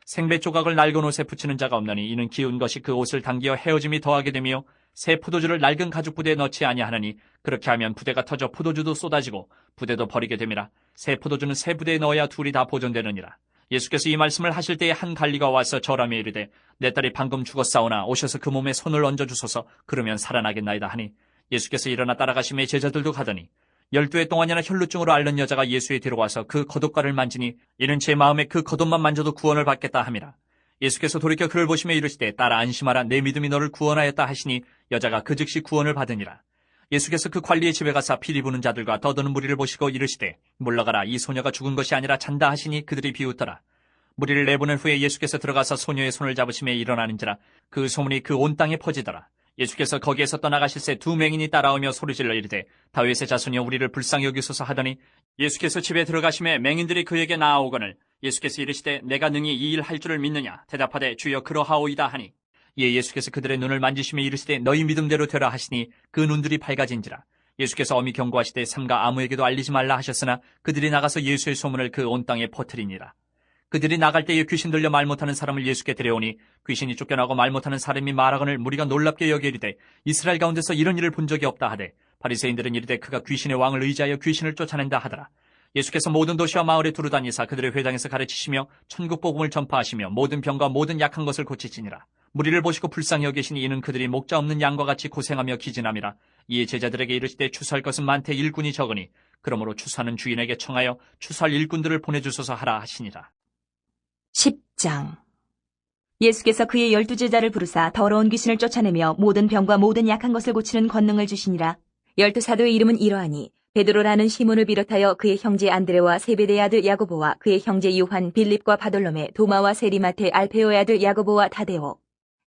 생배 조각을 낡은 옷에 붙이는 자가 없나니 이는 기운 것이 그 옷을 당기어 헤어짐이 더하게 되며 새 포도주를 낡은 가죽 부대에 넣지 아니하나니 그렇게 하면 부대가 터져 포도주도 쏟아지고 부대도 버리게 됨이라. 새 포도주는 새 부대에 넣어야 둘이 다 보존되느니라. 예수께서 이 말씀을 하실 때에 한 관리가 와서 절하며 이르되 내 딸이 방금 죽었사오나 오셔서 그 몸에 손을 얹어주소서. 그러면 살아나겠나이다 하니 예수께서 일어나 따라가시매 제자들도 가더니 12해 동안이나 혈루증으로 앓는 여자가 예수에 데려와서 그 겉옷가를 만지니 이는 제 마음에 그 겉옷만 만져도 구원을 받겠다 함이라. 예수께서 돌이켜 그를 보시며 이르시되 딸아 안심하라 내 믿음이 너를 구원하였다 하시니 여자가 그 즉시 구원을 받으니라. 예수께서 그 관리의 집에 가사 피리 부는 자들과 떠드는 무리를 보시고 이르시되 물러가라 이 소녀가 죽은 것이 아니라 잔다 하시니 그들이 비웃더라. 무리를 내보낸 후에 예수께서 들어가서 소녀의 손을 잡으시며 일어나는지라. 그 소문이 그 온 땅에 퍼지더라. 예수께서 거기에서 떠나가실새 두 맹인이 따라오며 소리질러 이르되 다윗의 자손이여 우리를 불쌍히 여기소서 하더니 예수께서 집에 들어가심에 맹인들이 그에게 나아오거늘 예수께서 이르시되 내가 능히 이 일 할 줄을 믿느냐. 대답하되 주여 그러하오이다 하니 이에 예수께서 그들의 눈을 만지시며 이르시되 너희 믿음대로 되라 하시니 그 눈들이 밝아진지라. 예수께서 엄히 경고하시되 삼가 아무에게도 알리지 말라 하셨으나 그들이 나가서 예수의 소문을 그 온 땅에 퍼뜨리니라. 그들이 나갈 때에 귀신 들려 말 못하는 사람을 예수께 데려오니 귀신이 쫓겨나고 말 못하는 사람이 말하거늘 무리가 놀랍게 여겨 이르되 이스라엘 가운데서 이런 일을 본 적이 없다 하되 바리새인들은 이르되 그가 귀신의 왕을 의지하여 귀신을 쫓아낸다 하더라. 예수께서 모든 도시와 마을에 두루다니사 그들의 회당에서 가르치시며 천국 복음을 전파하시며 모든 병과 모든 약한 것을 고치시니라. 무리를 보시고 불쌍히 여기시니 이는 그들이 목자 없는 양과 같이 고생하며 기진함이라. 이에 제자들에게 이르시되 추수할 것은 많되 일꾼이 적으니 그러므로 추수하는 주인에게 청하여 추수할 일꾼들을 보내주소서 하라 하시니라. 10장. 예수께서 그의 12제자를 부르사 더러운 귀신을 쫓아내며 모든 병과 모든 약한 것을 고치는 권능을 주시니라. 12사도의 이름은 이러하니 베드로라는 시몬을 비롯하여 그의 형제 안드레와 세베대의 아들 야고보와 그의 형제 요한, 빌립과 바돌로메, 도마와 세리마테, 알페오의 아들 야고보와 다데오,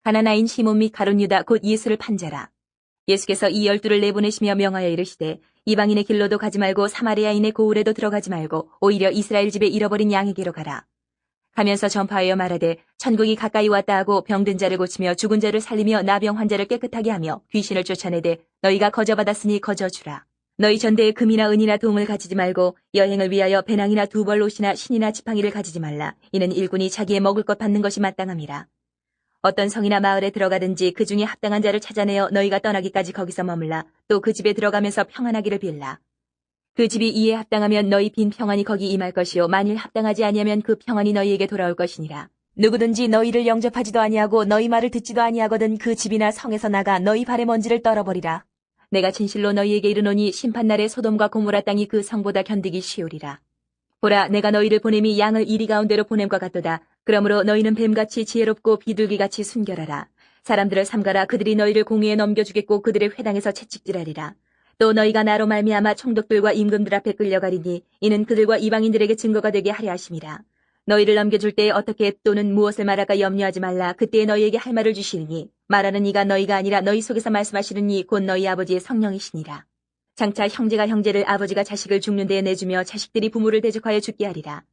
가나나인 시몬 및 가룟 유다 곧 예수를 판자라. 예수께서 이 12를 내보내시며 명하여 이르시되 이방인의 길로도 가지 말고 사마리아인의 고을에도 들어가지 말고 오히려 이스라엘 집에 잃어버린 양에게로 가라. 가면서 전파하여 말하되 천국이 가까이 왔다 하고 병든 자를 고치며 죽은 자를 살리며 나병 환자를 깨끗하게 하며 귀신을 쫓아내되 너희가 거저받았으니 거저주라. 너희 전대에 금이나 은이나 동을 가지지 말고 여행을 위하여 배낭이나 두벌 옷이나 신이나 지팡이를 가지지 말라. 이는 일꾼이 자기의 먹을 것 받는 것이 마땅함이라. 어떤 성이나 마을에 들어가든지 그 중에 합당한 자를 찾아내어 너희가 떠나기까지 거기서 머물라. 또 그 집에 들어가면서 평안하기를 빌라. 그 집이 이에 합당하면 너희 빈 평안이 거기 임할 것이요 만일 합당하지 아니하면 그 평안이 너희에게 돌아올 것이니라. 누구든지 너희를 영접하지도 아니하고 너희 말을 듣지도 아니하거든 그 집이나 성에서 나가 너희 발의 먼지를 떨어버리라. 내가 진실로 너희에게 이르노니 심판날에 소돔과 고모라 땅이 그 성보다 견디기 쉬우리라. 보라 내가 너희를 보냄이 양을 이리 가운데로 보냄과 같도다. 그러므로 너희는 뱀같이 지혜롭고 비둘기같이 순결하라. 사람들을 삼가라. 그들이 너희를 공회에 넘겨주겠고 그들의 회당에서 채찍질하리라. 또 너희가 나로 말미암아 총독들과 임금들 앞에 끌려가리니 이는 그들과 이방인들에게 증거가 되게 하려 하심이라. 너희를 넘겨줄 때에 어떻게 또는 무엇을 말할까 염려하지 말라. 그때에 너희에게 할 말을 주시리니 말하는 이가 너희가 아니라 너희 속에서 말씀하시는 이 곧 너희 아버지의 성령이시니라. 장차 형제가 형제를 아버지가 자식을 죽는 데에 내주며 자식들이 부모를 대적하여 죽게 하리라.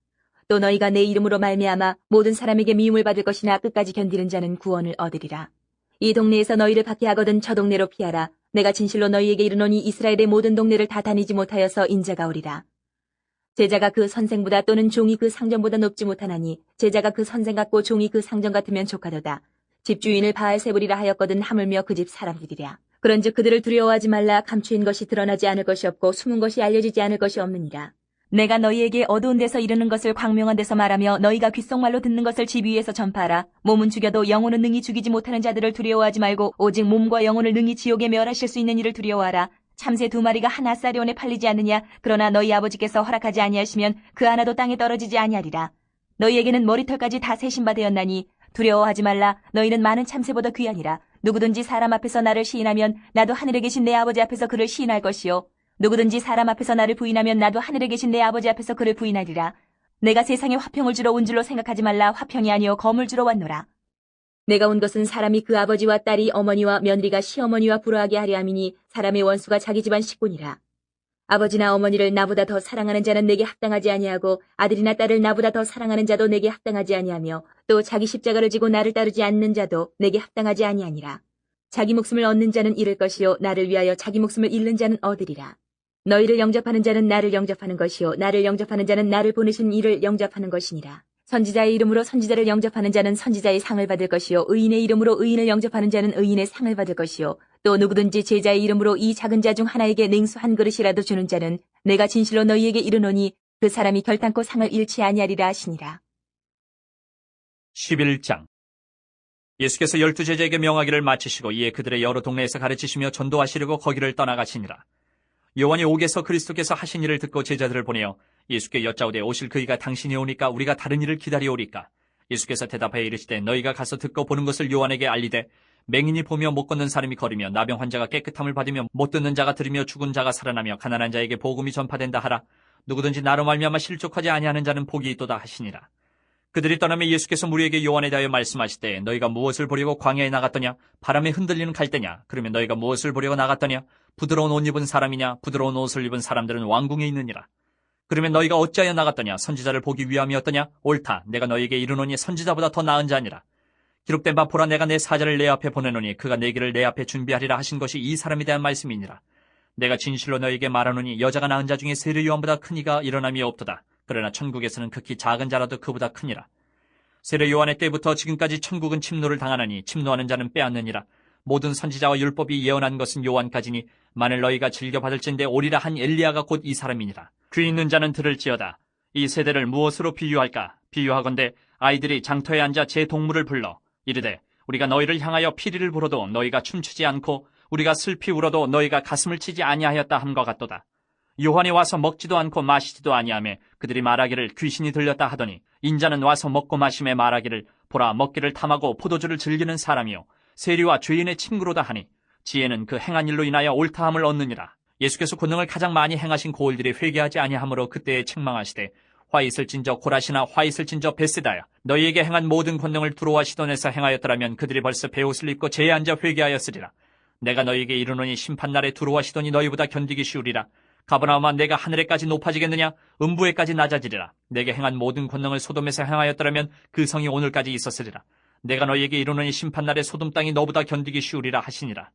또 너희가 내 이름으로 말미암아 모든 사람에게 미움을 받을 것이나 끝까지 견디는 자는 구원을 얻으리라. 이 동네에서 너희를 밖에 하거든 저 동네로 피하라. 내가 진실로 너희에게 이르노니 이스라엘의 모든 동네를 다 다니지 못하여서 인자가 오리라. 제자가 그 선생보다 또는 종이 그 상전보다 높지 못하나니 제자가 그 선생 같고 종이 그 상전 같으면 족하도다. 집주인을 바알세불이라 하였거든 하물며 그 집 사람들이랴. 그런즉 그들을 두려워하지 말라. 감추인 것이 드러나지 않을 것이 없고 숨은 것이 알려지지 않을 것이 없느니라. 내가 너희에게 어두운 데서 이르는 것을 광명한 데서 말하며 너희가 귓속말로 듣는 것을 집 위에서 전파하라. 몸은 죽여도 영혼은 능히 죽이지 못하는 자들을 두려워하지 말고 오직 몸과 영혼을 능히 지옥에 멸하실 수 있는 이를 두려워하라. 참새 2마리가 한 아사리온에 팔리지 않느냐. 그러나 너희 아버지께서 허락하지 아니하시면 그 하나도 땅에 떨어지지 아니하리라. 너희에게는 머리털까지 다 세신 바 되었나니 두려워하지 말라. 너희는 많은 참새보다 귀하니라. 누구든지 사람 앞에서 나를 시인하면 나도 하늘에 계신 내 아버지 앞에서 그를 시인할 것이요. 누구든지 사람 앞에서 나를 부인하면 나도 하늘에 계신 내 아버지 앞에서 그를 부인하리라. 내가 세상에 화평을 주러 온 줄로 생각하지 말라. 화평이 아니요 검을 주러 왔노라. 내가 온 것은 사람이 그 아버지와 딸이 어머니와 며느리가 시어머니와 불화하게 하려 함이니 사람의 원수가 자기 집안 식구니라. 아버지나 어머니를 나보다 더 사랑하는 자는 내게 합당하지 아니하고 아들이나 딸을 나보다 더 사랑하는 자도 내게 합당하지 아니하며 또 자기 십자가를 지고 나를 따르지 않는 자도 내게 합당하지 아니하니라. 자기 목숨을 얻는 자는 잃을 것이요 나를 위하여 자기 목숨을 잃는 자는 얻으리라. 너희를 영접하는 자는 나를 영접하는 것이요 나를 영접하는 자는 나를 보내신 이를 영접하는 것이니라. 선지자의 이름으로 선지자를 영접하는 자는 선지자의 상을 받을 것이요 의인의 이름으로 의인을 영접하는 자는 의인의 상을 받을 것이요 또 누구든지 제자의 이름으로 이 작은 자 중 하나에게 냉수 한 그릇이라도 주는 자는 내가 진실로 너희에게 이르노니 그 사람이 결단코 상을 잃지 아니하리라 하시니라. 11장. 예수께서 12제자에게 명하기를 마치시고 이에 그들의 여러 동네에서 가르치시며 전도하시려고 거기를 떠나가시니라. 요한이 옥에서 그리스도께서 하신 일을 듣고 제자들을 보내어 예수께 여짜오되 오실 그이가 당신이 오니까 우리가 다른 일을 기다리오리까. 예수께서 대답하여 이르시되 너희가 가서 듣고 보는 것을 요한에게 알리되 맹인이 보며 못 걷는 사람이 걸으며 나병 환자가 깨끗함을 받으며 못 듣는 자가 들으며 죽은 자가 살아나며 가난한 자에게 복음이 전파된다 하라. 누구든지 나로 말미암아 실족하지 아니하는 자는 복이 있도다 하시니라. 그들이 떠나며 예수께서 무리에게 요한에 대하여 말씀하시되 너희가 무엇을 보려고 광야에 나갔더냐. 바람에 흔들리는 갈대냐. 그러면 너희가 무엇을 보려고 나갔더냐. 부드러운 옷 입은 사람이냐. 부드러운 옷을 입은 사람들은 왕궁에 있느니라. 그러면 너희가 어찌하여 나갔더냐. 선지자를 보기 위함이었더냐. 옳다. 내가 너희에게 이르노니 선지자보다 더 나은 자니라. 기록된 바 보라 내가 내 사자를 내 앞에 보내노니 그가 내 길을 내 앞에 준비하리라 하신 것이 이 사람에 대한 말씀이니라. 내가 진실로 너희에게 말하노니 여자가 낳은 자 중에 세례 요한보다 큰 이가 일어남이 없도다. 그러나 천국에서는 극히 작은 자라도 그보다 크니라. 세례 요한의 때부터 지금까지 천국은 침노를 당하나니 침노하는 자는 빼앗느니라. 모든 선지자와 율법이 예언한 것은 요한까지니 만일 너희가 즐겨받을진대 오리라 한 엘리야가 곧 이 사람이니라. 귀 있는 자는 들을지어다. 이 세대를 무엇으로 비유할까? 비유하건대 아이들이 장터에 앉아 제 동물을 불러 이르되 우리가 너희를 향하여 피리를 불어도 너희가 춤추지 않고 우리가 슬피 울어도 너희가 가슴을 치지 아니하였다 함과 같도다. 요한이 와서 먹지도 않고 마시지도 아니하며 그들이 말하기를 귀신이 들렸다 하더니 인자는 와서 먹고 마심에 말하기를 보라 먹기를 탐하고 포도주를 즐기는 사람이요 세리와 죄인의 친구로다 하니 지혜는 그 행한 일로 인하여 옳다함을 얻느니라. 예수께서 권능을 가장 많이 행하신 고을들이 회개하지 아니하므로 그때에 책망하시되 화 있을진저 고라시나 화 있을진저 베세다야 너희에게 행한 모든 권능을 두로와 시돈에서 행하였더라면 그들이 벌써 베옷을 입고 제에 앉아 회개하였으리라. 내가 너희에게 이르노니 심판날에 두로와 시돈이 너희보다 견디기 쉬우리라. 가버나움아 내가 하늘에까지 높아지겠느냐 음부에까지 낮아지리라. 내게 행한 모든 권능을 소돔에서 행하였더라면 그 성이 오늘까지 있었으리라. 내가 너희에게 이르노니 심판날에 소돔 땅이 너보다 견디기 쉬우리라 하시니라.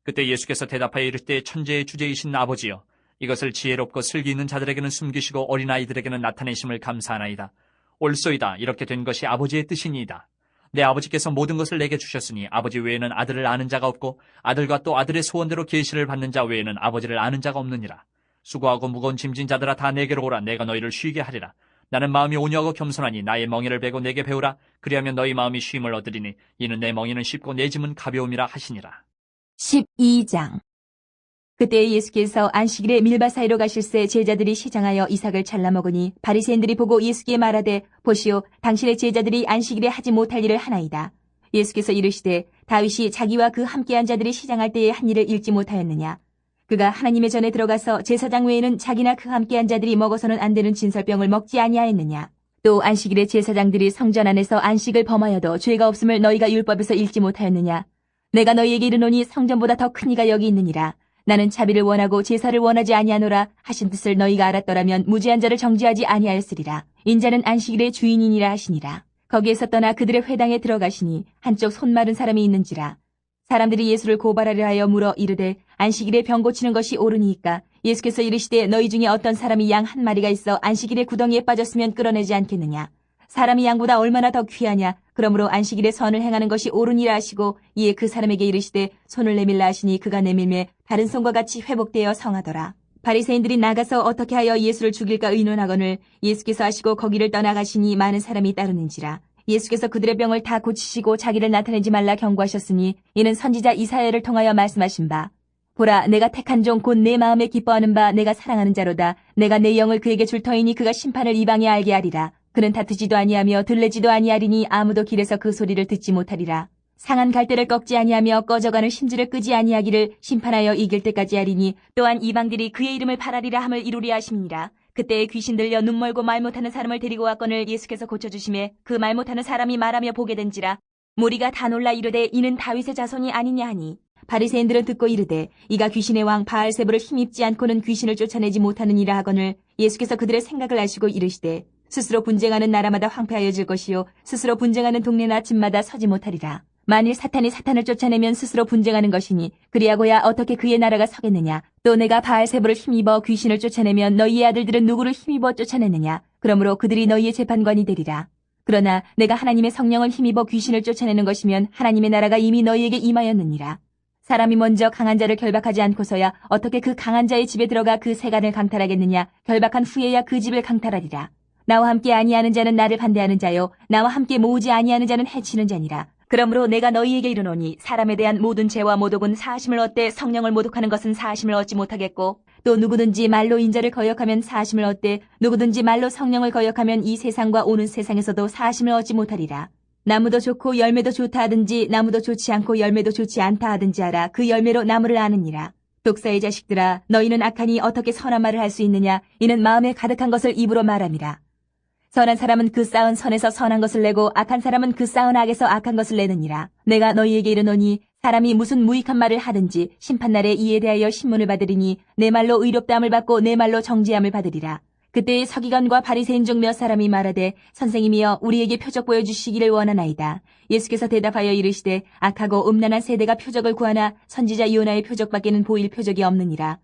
그때 예수께서 대답하여 이르시되 천재의 주제이신 아버지여 이것을 지혜롭고 슬기 있는 자들에게는 숨기시고 어린아이들에게는 나타내심을 감사하나이다. 옳소이다. 이렇게 된 것이 아버지의 뜻이니이다. 내 아버지께서 모든 것을 내게 주셨으니 아버지 외에는 아들을 아는 자가 없고 아들과 또 아들의 소원대로 계시를 받는 자 외에는 아버지를 아는 자가 없느니라. 수고하고 무거운 짐진 자들아 다 내게로 오라. 내가 너희를 쉬게 하리라. 나는 마음이 온유하고 겸손하니 나의 멍에를 베고 내게 배우라. 그리하면 너희 마음이 쉼을 얻으리니 이는 내 멍에는 쉽고 내 짐은 가벼움이라 하시니라. 12장. 그때 예수께서 안식일에 밀바 사이로 가실새 제자들이 시장하여 이삭을 잘라 먹으니 바리새인들이 보고 예수께 말하되 보시오 당신의 제자들이 안식일에 하지 못할 일을 하나이다. 예수께서 이르시되 다윗이 자기와 그 함께한 자들이 시장할 때에 한 일을 읽지 못하였느냐. 그가 하나님의 전에 들어가서 제사장 외에는 자기나 그 함께한 자들이 먹어서는 안 되는 진설병을 먹지 아니하였느냐. 또 안식일에 제사장들이 성전 안에서 안식을 범하여도 죄가 없음을 너희가 율법에서 읽지 못하였느냐? 내가 너희에게 이르노니 성전보다 더 큰 이가 여기 있느니라. 나는 자비를 원하고 제사를 원하지 아니하노라 하신 뜻을 너희가 알았더라면 무죄한 자를 정죄하지 아니하였으리라. 인자는 안식일의 주인이니라 하시니라. 거기에서 떠나 그들의 회당에 들어가시니 한쪽 손 마른 사람이 있는지라. 사람들이 예수를 고발하려 하여 물어 이르되 안식일에 병 고치는 것이 옳으니이까? 예수께서 이르시되 너희 중에 어떤 사람이 양 한 마리가 있어 안식일에 구덩이에 빠졌으면 끌어내지 않겠느냐? 사람이 양보다 얼마나 더 귀하냐? 그러므로 안식일에 선을 행하는 것이 옳으니라 하시고 이에 그 사람에게 이르시되 손을 내밀라 하시니 그가 내밀매 다른 손과 같이 회복되어 성하더라. 바리새인들이 나가서 어떻게 하여 예수를 죽일까 의논하거늘 예수께서 하시고 거기를 떠나가시니 많은 사람이 따르는지라. 예수께서 그들의 병을 다 고치시고 자기를 나타내지 말라 경고하셨으니 이는 선지자 이사야를 통하여 말씀하신 바 보라 내가 택한 종 곧 내 마음에 기뻐하는 바 내가 사랑하는 자로다. 내가 내 영을 그에게 줄 터이니 그가 심판을 이방에 알게 하리라. 그는 다투지도 아니하며 들레지도 아니하리니 아무도 길에서 그 소리를 듣지 못하리라. 상한 갈대를 꺾지 아니하며 꺼져가는 심지를 끄지 아니하기를 심판하여 이길 때까지 하리니 또한 이방들이 그의 이름을 바라리라 함을 이루리 하심이니라. 그때에 귀신 들려 눈 멀고 말 못하는 사람을 데리고 왔거늘 예수께서 고쳐주심에 그 말 못하는 사람이 말하며 보게 된지라. 무리가 다 놀라 이르되 이는 다윗의 자손이 아니냐 하니 바리새인들은 듣고 이르되 이가 귀신의 왕 바알세불을 힘입지 않고는 귀신을 쫓아내지 못하느니라 하거늘 예수께서 그들의 생각을 아시고 이르시되 스스로 분쟁하는 나라마다 황폐하여질 것이요 스스로 분쟁하는 동네나 집마다 서지 못하리라. 만일 사탄이 사탄을 쫓아내면 스스로 분쟁하는 것이니 그리하고야 어떻게 그의 나라가 서겠느냐. 또 내가 바알세불을 힘입어 귀신을 쫓아내면 너희의 아들들은 누구를 힘입어 쫓아내느냐. 그러므로 그들이 너희의 재판관이 되리라. 그러나 내가 하나님의 성령을 힘입어 귀신을 쫓아내는 것이면 하나님의 나라가 이미 너희에게 임하였느니라. 사람이 먼저 강한 자를 결박하지 않고서야 어떻게 그 강한 자의 집에 들어가 그 세간을 강탈하겠느냐. 결박한 후에야 그 집을 강탈하리라. 나와 함께 아니하는 자는 나를 반대하는 자요 나와 함께 모으지 아니하는 자는 해치는 자니라. 그러므로 내가 너희에게 이르노니 사람에 대한 모든 죄와 모독은 사하심을 얻되 성령을 모독하는 것은 사하심을 얻지 못하겠고 또 누구든지 말로 인자를 거역하면 사하심을 얻되 누구든지 말로 성령을 거역하면 이 세상과 오는 세상에서도 사하심을 얻지 못하리라. 나무도 좋고 열매도 좋다 하든지 나무도 좋지 않고 열매도 좋지 않다 하든지 하라. 그 열매로 나무를 아느니라. 독사의 자식들아 너희는 악하니 어떻게 선한 말을 할 수 있느냐. 이는 마음에 가득한 것을 입으로 말함이라. 선한 사람은 그 쌓은 선에서 선한 것을 내고 악한 사람은 그 쌓은 악에서 악한 것을 내느니라. 내가 너희에게 이르노니 사람이 무슨 무익한 말을 하든지 심판날에 이에 대하여 신문을 받으리니 내 말로 의롭다함을 받고 내 말로 정죄함을 받으리라. 그때의 서기관과 바리새인 중 몇 사람이 말하되 선생님이여 우리에게 표적 보여주시기를 원하나이다. 예수께서 대답하여 이르시되 악하고 음란한 세대가 표적을 구하나 선지자 요나의 표적밖에는 보일 표적이 없느니라.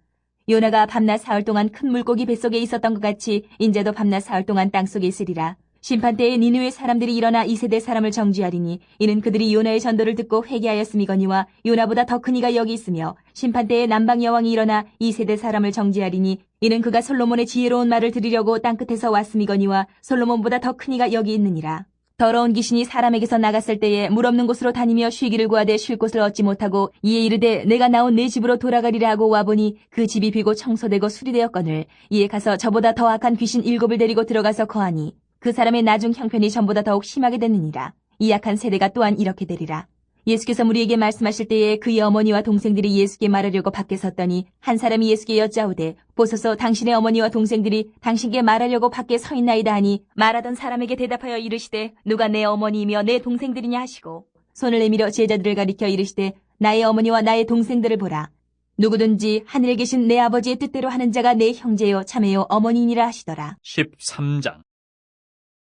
요나가 밤낮 사흘 동안 큰 물고기 뱃속에 있었던 것 같이 인자도 밤낮 사흘 동안 땅속에 있으리라. 심판때에 니느웨 사람들이 일어나 이 세대 사람을 정죄하리니 이는 그들이 요나의 전도를 듣고 회개하였음이거니와 요나보다 더 큰 이가 여기 있으며 심판때에 남방 여왕이 일어나 이 세대 사람을 정죄하리니 이는 그가 솔로몬의 지혜로운 말을 들으려고 땅끝에서 왔음이거니와 솔로몬보다 더 큰 이가 여기 있느니라. 더러운 귀신이 사람에게서 나갔을 때에 물 없는 곳으로 다니며 쉬기를 구하되 쉴 곳을 얻지 못하고 이에 이르되 내가 나온 내 집으로 돌아가리라 하고 와보니 그 집이 비고 청소되고 수리되었거늘 이에 가서 저보다 더 악한 귀신 7을 데리고 들어가서 거하니 그 사람의 나중 형편이 전보다 더욱 심하게 됐느니라. 이 악한 세대가 또한 이렇게 되리라. 예수께서 무리에게 말씀하실 때에 그의 어머니와 동생들이 예수께 말하려고 밖에 섰더니 한 사람이 예수께 여짜오되 보소서 당신의 어머니와 동생들이 당신께 말하려고 밖에 서 있나이다 하니 말하던 사람에게 대답하여 이르시되 누가 내 어머니이며 내 동생들이냐 하시고 손을 내밀어 제자들을 가리켜 이르시되 나의 어머니와 나의 동생들을 보라. 누구든지 하늘에 계신 내 아버지의 뜻대로 하는 자가 내 형제요 자매요 어머니니라 하시더라. 13장.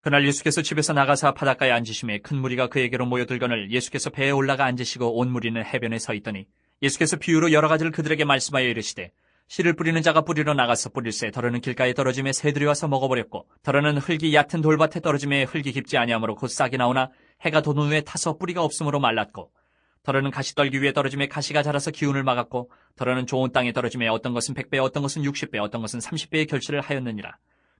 그날 예수께서 집에서 나가사 바닷가에 앉으심에 큰 무리가 그에게로 모여들거늘 예수께서 배에 올라가 앉으시고 온 무리는 해변에 서 있더니 예수께서 비유로 여러 가지를 그들에게 말씀하여 이르시되 씨를 뿌리는 자가 뿌리러 나가서 뿌릴새 더러는 길가에 떨어짐에 새들이 와서 먹어버렸고 더러는 흙이 얕은 돌밭에 떨어짐에 흙이 깊지 아니하므로 곧 싹이 나오나 해가 돋은 후에 타서 뿌리가 없으므로 말랐고 더러는 가시떨기 위에 떨어짐에 가시가 자라서 기운을 막았고 더러는 좋은 땅에 떨어짐에 어떤 것은 100배 어떤 것은 60배 어떤 것은 30배의 결실을 하였느니라.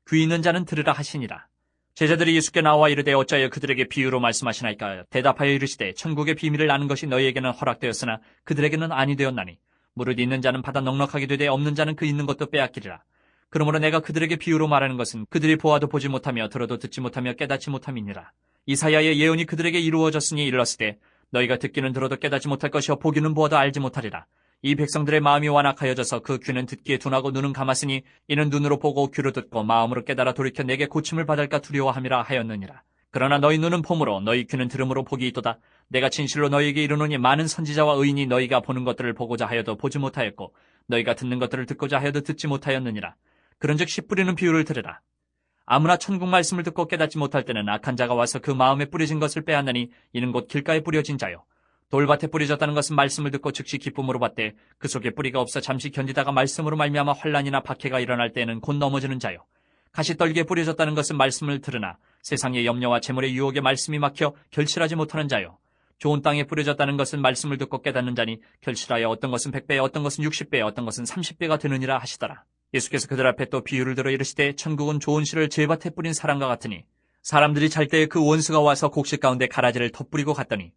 귀 있는 자는 들으라 하시니라. 제자들이 예수께 나와 이르되 어찌하여 그들에게 비유로 말씀하시나이까. 대답하여 이르시되 천국의 비밀을 아는 것이 너희에게는 허락되었으나 그들에게는 아니 되었나니 무릇 있는 자는 받아 넉넉하게 되되 없는 자는 그 있는 것도 빼앗기리라. 그러므로 내가 그들에게 비유로 말하는 것은 그들이 보아도 보지 못하며 들어도 듣지 못하며 깨닫지 못함이니라. 이사야의 예언이 그들에게 이루어졌으니 일렀으되 너희가 듣기는 들어도 깨닫지 못할 것이요 보기는 보아도 알지 못하리라. 이 백성들의 마음이 완악하여져서 그 귀는 듣기에 둔하고 눈은 감았으니 이는 눈으로 보고 귀로 듣고 마음으로 깨달아 돌이켜 내게 고침을 받을까 두려워함이라 하였느니라. 그러나 너희 눈은 봄으로 너희 귀는 들음으로 복이 있도다. 내가 진실로 너희에게 이르노니 많은 선지자와 의인이 너희가 보는 것들을 보고자 하여도 보지 못하였고 너희가 듣는 것들을 듣고자 하여도 듣지 못하였느니라. 그런즉 씨 뿌리는 비유를 들으라. 아무나 천국 말씀을 듣고 깨닫지 못할 때는 악한 자가 와서 그 마음에 뿌려진 것을 빼앗느니 이는 곧 길가에 뿌려진 자요. 돌밭에 뿌려졌다는 것은 말씀을 듣고 즉시 기쁨으로 받되 그 속에 뿌리가 없어 잠시 견디다가 말씀으로 말미암아 환난이나 박해가 일어날 때에는 곧 넘어지는 자요. 가시떨기에 뿌려졌다는 것은 말씀을 들으나 세상의 염려와 재물의 유혹에 말씀이 막혀 결실하지 못하는 자요. 좋은 땅에 뿌려졌다는 것은 말씀을 듣고 깨닫는 자니 결실하여 어떤 것은 100배, 어떤 것은 60배, 어떤 것은 30배가 되느니라 하시더라. 예수께서 그들 앞에 또 비유를 들어 이르시되 천국은 좋은 씨를 제밭에 뿌린 사람과 같으니 사람들이 잘 때에 그 원수가 와서 곡식 가운데 가라지를 덧뿌리고 갔더니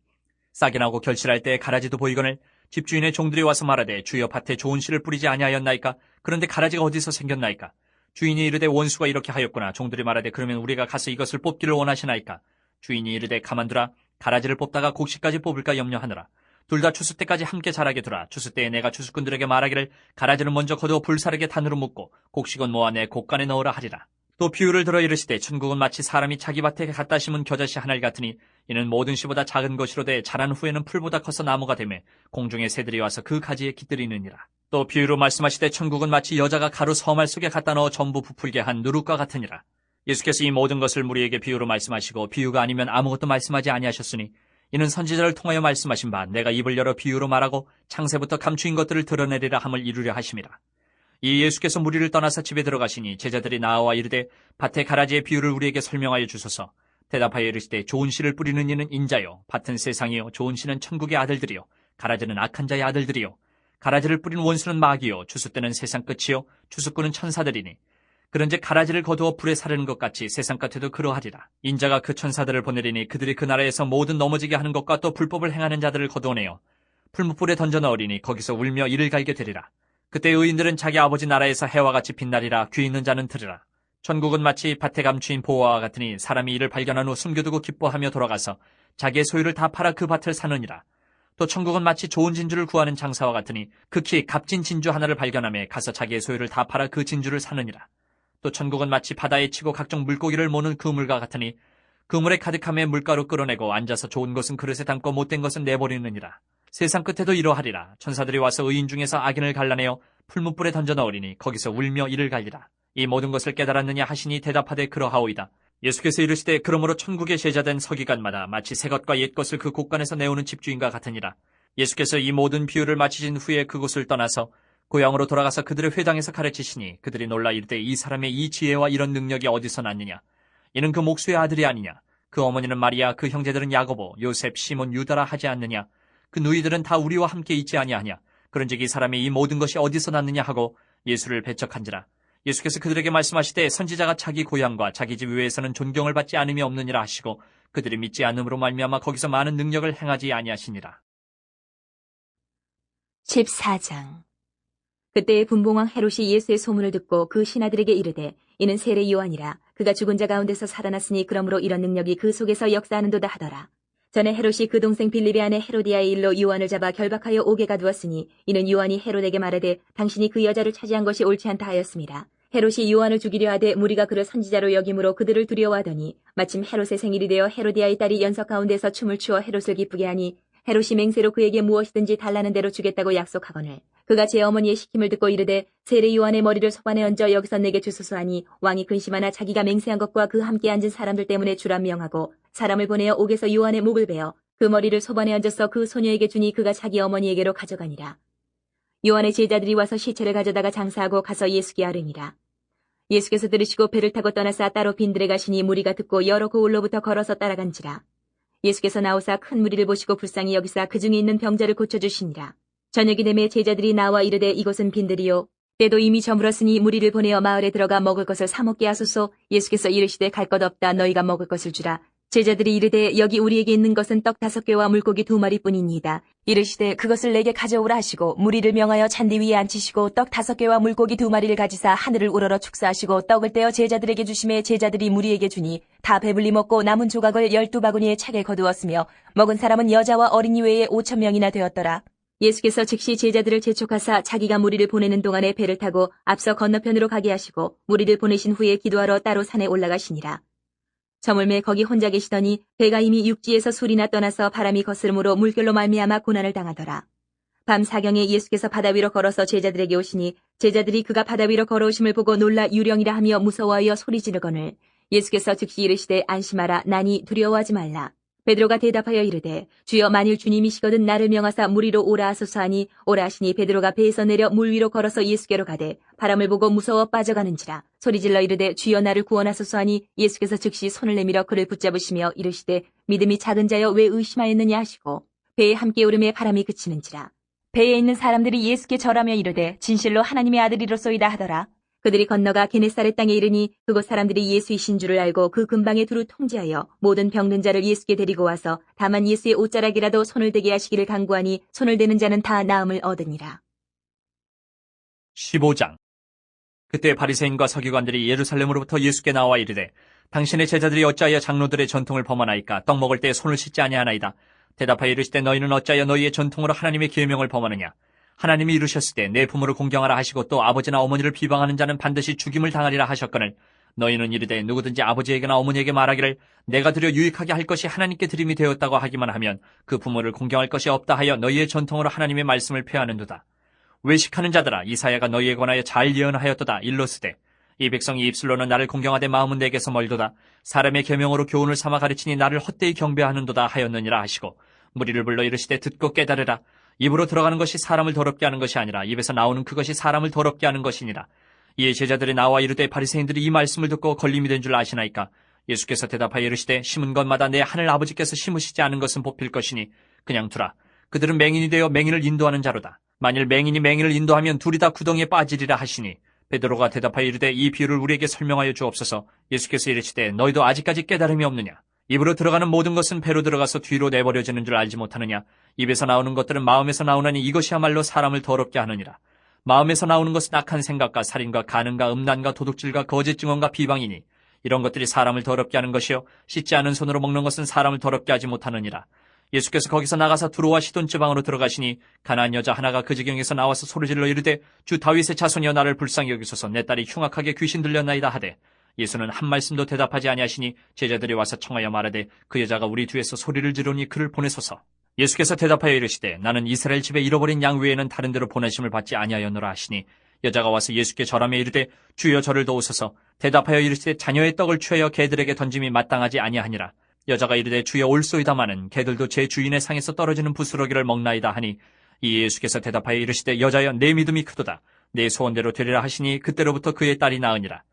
싹이 나고 결실할 때에 가라지도 보이거늘 집주인의 종들이 와서 말하되 주여 밭에 좋은 씨를 뿌리지 아니하였나이까? 그런데 가라지가 어디서 생겼나이까? 주인이 이르되 원수가 이렇게 하였구나. 종들이 말하되 그러면 우리가 가서 이것을 뽑기를 원하시나이까? 주인이 이르되 가만두라. 가라지를 뽑다가 곡식까지 뽑을까 염려하느라. 둘 다 추수 때까지 함께 자라게 두라. 추수 때에 내가 추수꾼들에게 말하기를 가라지를 먼저 거두어 불사르게 단으로 묶고 곡식은 모아 내 곡간에 넣으라 하리라. 또 비유를 들어 이르시되 천국은 마치 사람이 자기 밭에 갖다 심은 겨자씨 하나를 같으니 이는 모든 씨보다 작은 것이로되 자란 후에는 풀보다 커서 나무가 되매 공중의 새들이 와서 그 가지에 깃들이느니라. 또 비유로 말씀하시되 천국은 마치 여자가 가루 서말 속에 갖다 넣어 전부 부풀게 한 누룩과 같으니라. 예수께서 이 모든 것을 우리에게 비유로 말씀하시고 비유가 아니면 아무것도 말씀하지 아니하셨으니 이는 선지자를 통하여 말씀하신 바 내가 입을 열어 비유로 말하고 창세부터 감추인 것들을 드러내리라 함을 이루려 하심이라. 이 예수께서 무리를 떠나서 집에 들어가시니 제자들이 나와 이르되 밭의 가라지의 비유를 우리에게 설명하여 주소서. 대답하여 이르시되 좋은 씨를 뿌리는 이는 인자요 밭은 세상이요 좋은 씨는 천국의 아들들이요 가라지는 악한 자의 아들들이요 가라지를 뿌린 원수는 마귀요 추수 때는 세상 끝이요 추수꾼은 천사들이니 그런즉 가라지를 거두어 불에 사르는 것 같이 세상 끝에도 그러하리라. 인자가 그 천사들을 보내리니 그들이 그 나라에서 모든 넘어지게 하는 것과 또 불법을 행하는 자들을 거두어내어 풀무불에 던져 넣으리니 거기서 울며 이를 갈게 되리라. 그때 의인들은 자기 아버지 나라에서 해와 같이 빛나리라. 귀 있는 자는 들으라. 천국은 마치 밭에 감추인 보화와 같으니 사람이 이를 발견한 후 숨겨두고 기뻐하며 돌아가서 자기의 소유를 다 팔아 그 밭을 사느니라. 또 천국은 마치 좋은 진주를 구하는 장사와 같으니 극히 값진 진주 하나를 발견하며 가서 자기의 소유를 다 팔아 그 진주를 사느니라. 또 천국은 마치 바다에 치고 각종 물고기를 모는 그물과 같으니 그물에 가득함에 물가로 끌어내고 앉아서 좋은 것은 그릇에 담고 못된 것은 내버리느니라. 세상 끝에도 이러하리라. 천사들이 와서 의인 중에서 악인을 갈라내어 풀무불에 던져 넣으리니 거기서 울며 이를 갈리라. 이 모든 것을 깨달았느냐 하시니 대답하되 그러하오이다. 예수께서 이르시되 그러므로 천국에 제자된 서기관마다 마치 새 것과 옛 것을 그 곳간에서 내오는 집주인과 같으니라. 예수께서 이 모든 비유를 마치신 후에 그곳을 떠나서 고향으로 돌아가서 그들의 회당에서 가르치시니 그들이 놀라 이르되 이 사람의 이 지혜와 이런 능력이 어디서 났느냐. 이는 그 목수의 아들이 아니냐. 그 어머니는 마리아, 그 형제들은 야고보, 요셉, 시몬, 유다라 하지 않느냐. 그 누이들은 다 우리와 함께 있지 아니하냐. 그런즉 이 사람의 이 모든 것이 어디서 났느냐 하고 예수를 배척한지라. 예수께서 그들에게 말씀하시되 선지자가 자기 고향과 자기 집 외에서는 존경을 받지 않음이 없느니라 하시고 그들이 믿지 않음으로 말미암아 거기서 많은 능력을 행하지 아니하시니라. 14장. 그때 분봉왕 헤롯이 예수의 소문을 듣고 그 신하들에게 이르되 이는 세례 요한이라. 그가 죽은 자 가운데서 살아났으니 그러므로 이런 능력이 그 속에서 역사하는도다 하더라. 전에 헤롯이 그 동생 빌립의 아내 헤로디아의 일로 요한을 잡아 결박하여 옥에 가두었으니 이는 요한이 헤롯에게 말하되 당신이 그 여자를 차지한 것이 옳지 않다 하였습니다. 헤롯이 요한을 죽이려 하되 무리가 그를 선지자로 여김으로 그들을 두려워하더니 마침 헤롯의 생일이 되어 헤로디아의 딸이 연석 가운데서 춤을 추어 헤롯을 기쁘게 하니 헤롯이 맹세로 그에게 무엇이든지 달라는 대로 주겠다고 약속하거늘 그가 제 어머니의 시킴을 듣고 이르되 세례 요한의 머리를 소반에 얹어 여기서 내게 주소서 하니 왕이 근심하나 자기가 맹세한 것과 그 함께 앉은 사람들 때문에 주라 명하고 사람을 보내어 옥에서 요한의 목을 베어 그 머리를 소반에 얹어서 그 소녀에게 주니 그가 자기 어머니에게로 가져가니라. 요한의 제자들이 와서 시체를 가져다가 장사하고 가서 예수께 아뢰니라. 예수께서 들으시고 배를 타고 떠나사 따로 빈들에 가시니 무리가 듣고 여러 고을로부터 걸어서 따라간지라. 예수께서 나오사 큰 무리를 보시고 불쌍히 여기사 그 중에 있는 병자를 고쳐주시니라. 저녁이 되매 제자들이 나와 이르되 이곳은 빈들이요 때도 이미 저물었으니 무리를 보내어 마을에 들어가 먹을 것을 사 먹게 하소서. 예수께서 이르시되 갈 것 없다. 너희가 먹을 것을 주라. 제자들이 이르되 여기 우리에게 있는 것은 떡 5개와 물고기 2마리뿐이니이다. 이르시되 그것을 내게 가져오라 하시고 무리를 명하여 잔디 위에 앉히시고 떡 5개와 물고기 2마리를 가지사 하늘을 우러러 축사하시고 떡을 떼어 제자들에게 주시매 제자들이 무리에게 주니 다 배불리 먹고 남은 조각을 12바구니에 차게 거두었으며 먹은 사람은 여자와 어린이 외에 5,000명이나 되었더라. 예수께서 즉시 제자들을 재촉하사 자기가 무리를 보내는 동안에 배를 타고 앞서 건너편으로 가게 하시고 무리를 보내신 후에 기도하러 따로 산에 올라가시니라. 저물매 거기 혼자 계시더니 배가 이미 육지에서 술이나 떠나서 바람이 거스름으로 물결로 말미암아 고난을 당하더라. 밤 사경에 예수께서 바다 위로 걸어서 제자들에게 오시니 제자들이 그가 바다 위로 걸어오심을 보고 놀라 유령이라 하며 무서워하여 소리 지르거늘 예수께서 즉시 이르시되 안심하라 나니 두려워하지 말라. 베드로가 대답하여 이르되 주여 만일 주님이시거든 나를 명하사 물 위로 오라 하소서 하니 오라 하시니 베드로가 배에서 내려 물 위로 걸어서 예수께로 가되 바람을 보고 무서워 빠져가는지라 소리질러 이르되 주여 나를 구원하소서 하니 예수께서 즉시 손을 내밀어 그를 붙잡으시며 이르시되 믿음이 작은 자여 왜 의심하였느냐 하시고 배에 함께 오름에 바람이 그치는지라. 배에 있는 사람들이 예수께 절하며 이르되 진실로 하나님의 아들이로소이다 하더라. 그들이 건너가 게네사렛 땅에 이르니 그곳 사람들이 예수이신 줄을 알고 그 근방에 두루 통제하여 모든 병든 자를 예수께 데리고 와서 다만 예수의 옷자락이라도 손을 대게 하시기를 간구하니 손을 대는 자는 다 나음을 얻으니라. 15장. 그때 바리새인과 서기관들이 예루살렘으로부터 예수께 나와 이르되 당신의 제자들이 어찌하여 장로들의 전통을 범하나이까 떡 먹을 때 손을 씻지 아니하나이다. 대답하여 이르시되 너희는 어찌하여 너희의 전통으로 하나님의 계명을 범하느냐. 하나님이 이르셨을 때 내 부모를 공경하라 하시고 또 아버지나 어머니를 비방하는 자는 반드시 죽임을 당하리라 하셨거늘 너희는 이르되 누구든지 아버지에게나 어머니에게 말하기를 내가 드려 유익하게 할 것이 하나님께 드림이 되었다고 하기만 하면 그 부모를 공경할 것이 없다 하여 너희의 전통으로 하나님의 말씀을 폐하는도다. 외식하는 자들아 이사야가 너희에 관하여 잘 예언하였도다. 일러스되 이 백성이 입술로는 나를 공경하되 마음은 내게서 멀도다. 사람의 계명으로 교훈을 삼아 가르치니 나를 헛되이 경배하는도다 하였느니라 하시고 무리를 불러 이르시되 듣고 깨달으라. 입으로 들어가는 것이 사람을 더럽게 하는 것이 아니라 입에서 나오는 그것이 사람을 더럽게 하는 것이니라. 이에 제자들이 나와 이르되 바리새인들이 이 말씀을 듣고 걸림이 된 줄 아시나이까. 예수께서 대답하여 이르시되 심은 것마다 내 하늘 아버지께서 심으시지 않은 것은 뽑힐 것이니 그냥 두라. 그들은 맹인이 되어 맹인을 인도하는 자로다. 만일 맹인이 맹인을 인도하면 둘이 다 구덩이에 빠지리라 하시니 베드로가 대답하여 이르되 이 비유를 우리에게 설명하여 주옵소서. 예수께서 이르시되 너희도 아직까지 깨달음이 없느냐. 입으로 들어가는 모든 것은 배로 들어가서 뒤로 내버려지는 줄 알지 못하느냐. 입에서 나오는 것들은 마음에서 나오나니 이것이야말로 사람을 더럽게 하느니라. 마음에서 나오는 것은 악한 생각과 살인과 간음과 음란과 도둑질과 거짓 증언과 비방이니 이런 것들이 사람을 더럽게 하는 것이요 씻지 않은 손으로 먹는 것은 사람을 더럽게 하지 못하느니라. 예수께서 거기서 나가사 두로와 시돈 지방으로 들어가시니 가나안 여자 하나가 그 지경에서 나와서 소리질러 이르되 주 다윗의 자손이여 나를 불쌍히 여기소서. 내 딸이 흉악하게 귀신 들렸나이다 하되 예수는 한 말씀도 대답하지 아니하시니 제자들이 와서 청하여 말하되 그 여자가 우리 뒤에서 소리를 지르니 그를 보내소서. 예수께서 대답하여 이르시되 나는 이스라엘 집에 잃어버린 양 외에는 다른 데로 보내심을 받지 아니하였노라 하시니 여자가 와서 예수께 절하며 이르되 주여 저를 도우소서. 대답하여 이르시되 자녀의 떡을 취하여 개들에게 던짐이 마땅하지 아니하니라. 여자가 이르되 주여 올소이다마는 개들도 제 주인의 상에서 떨어지는 부스러기를 먹나이다 하니 이 예수께서 대답하여 이르시되 여자여 내 믿음이 크도다. 내 소원대로 되리라 하시니 그때로부터 그의 딸이 나으니라.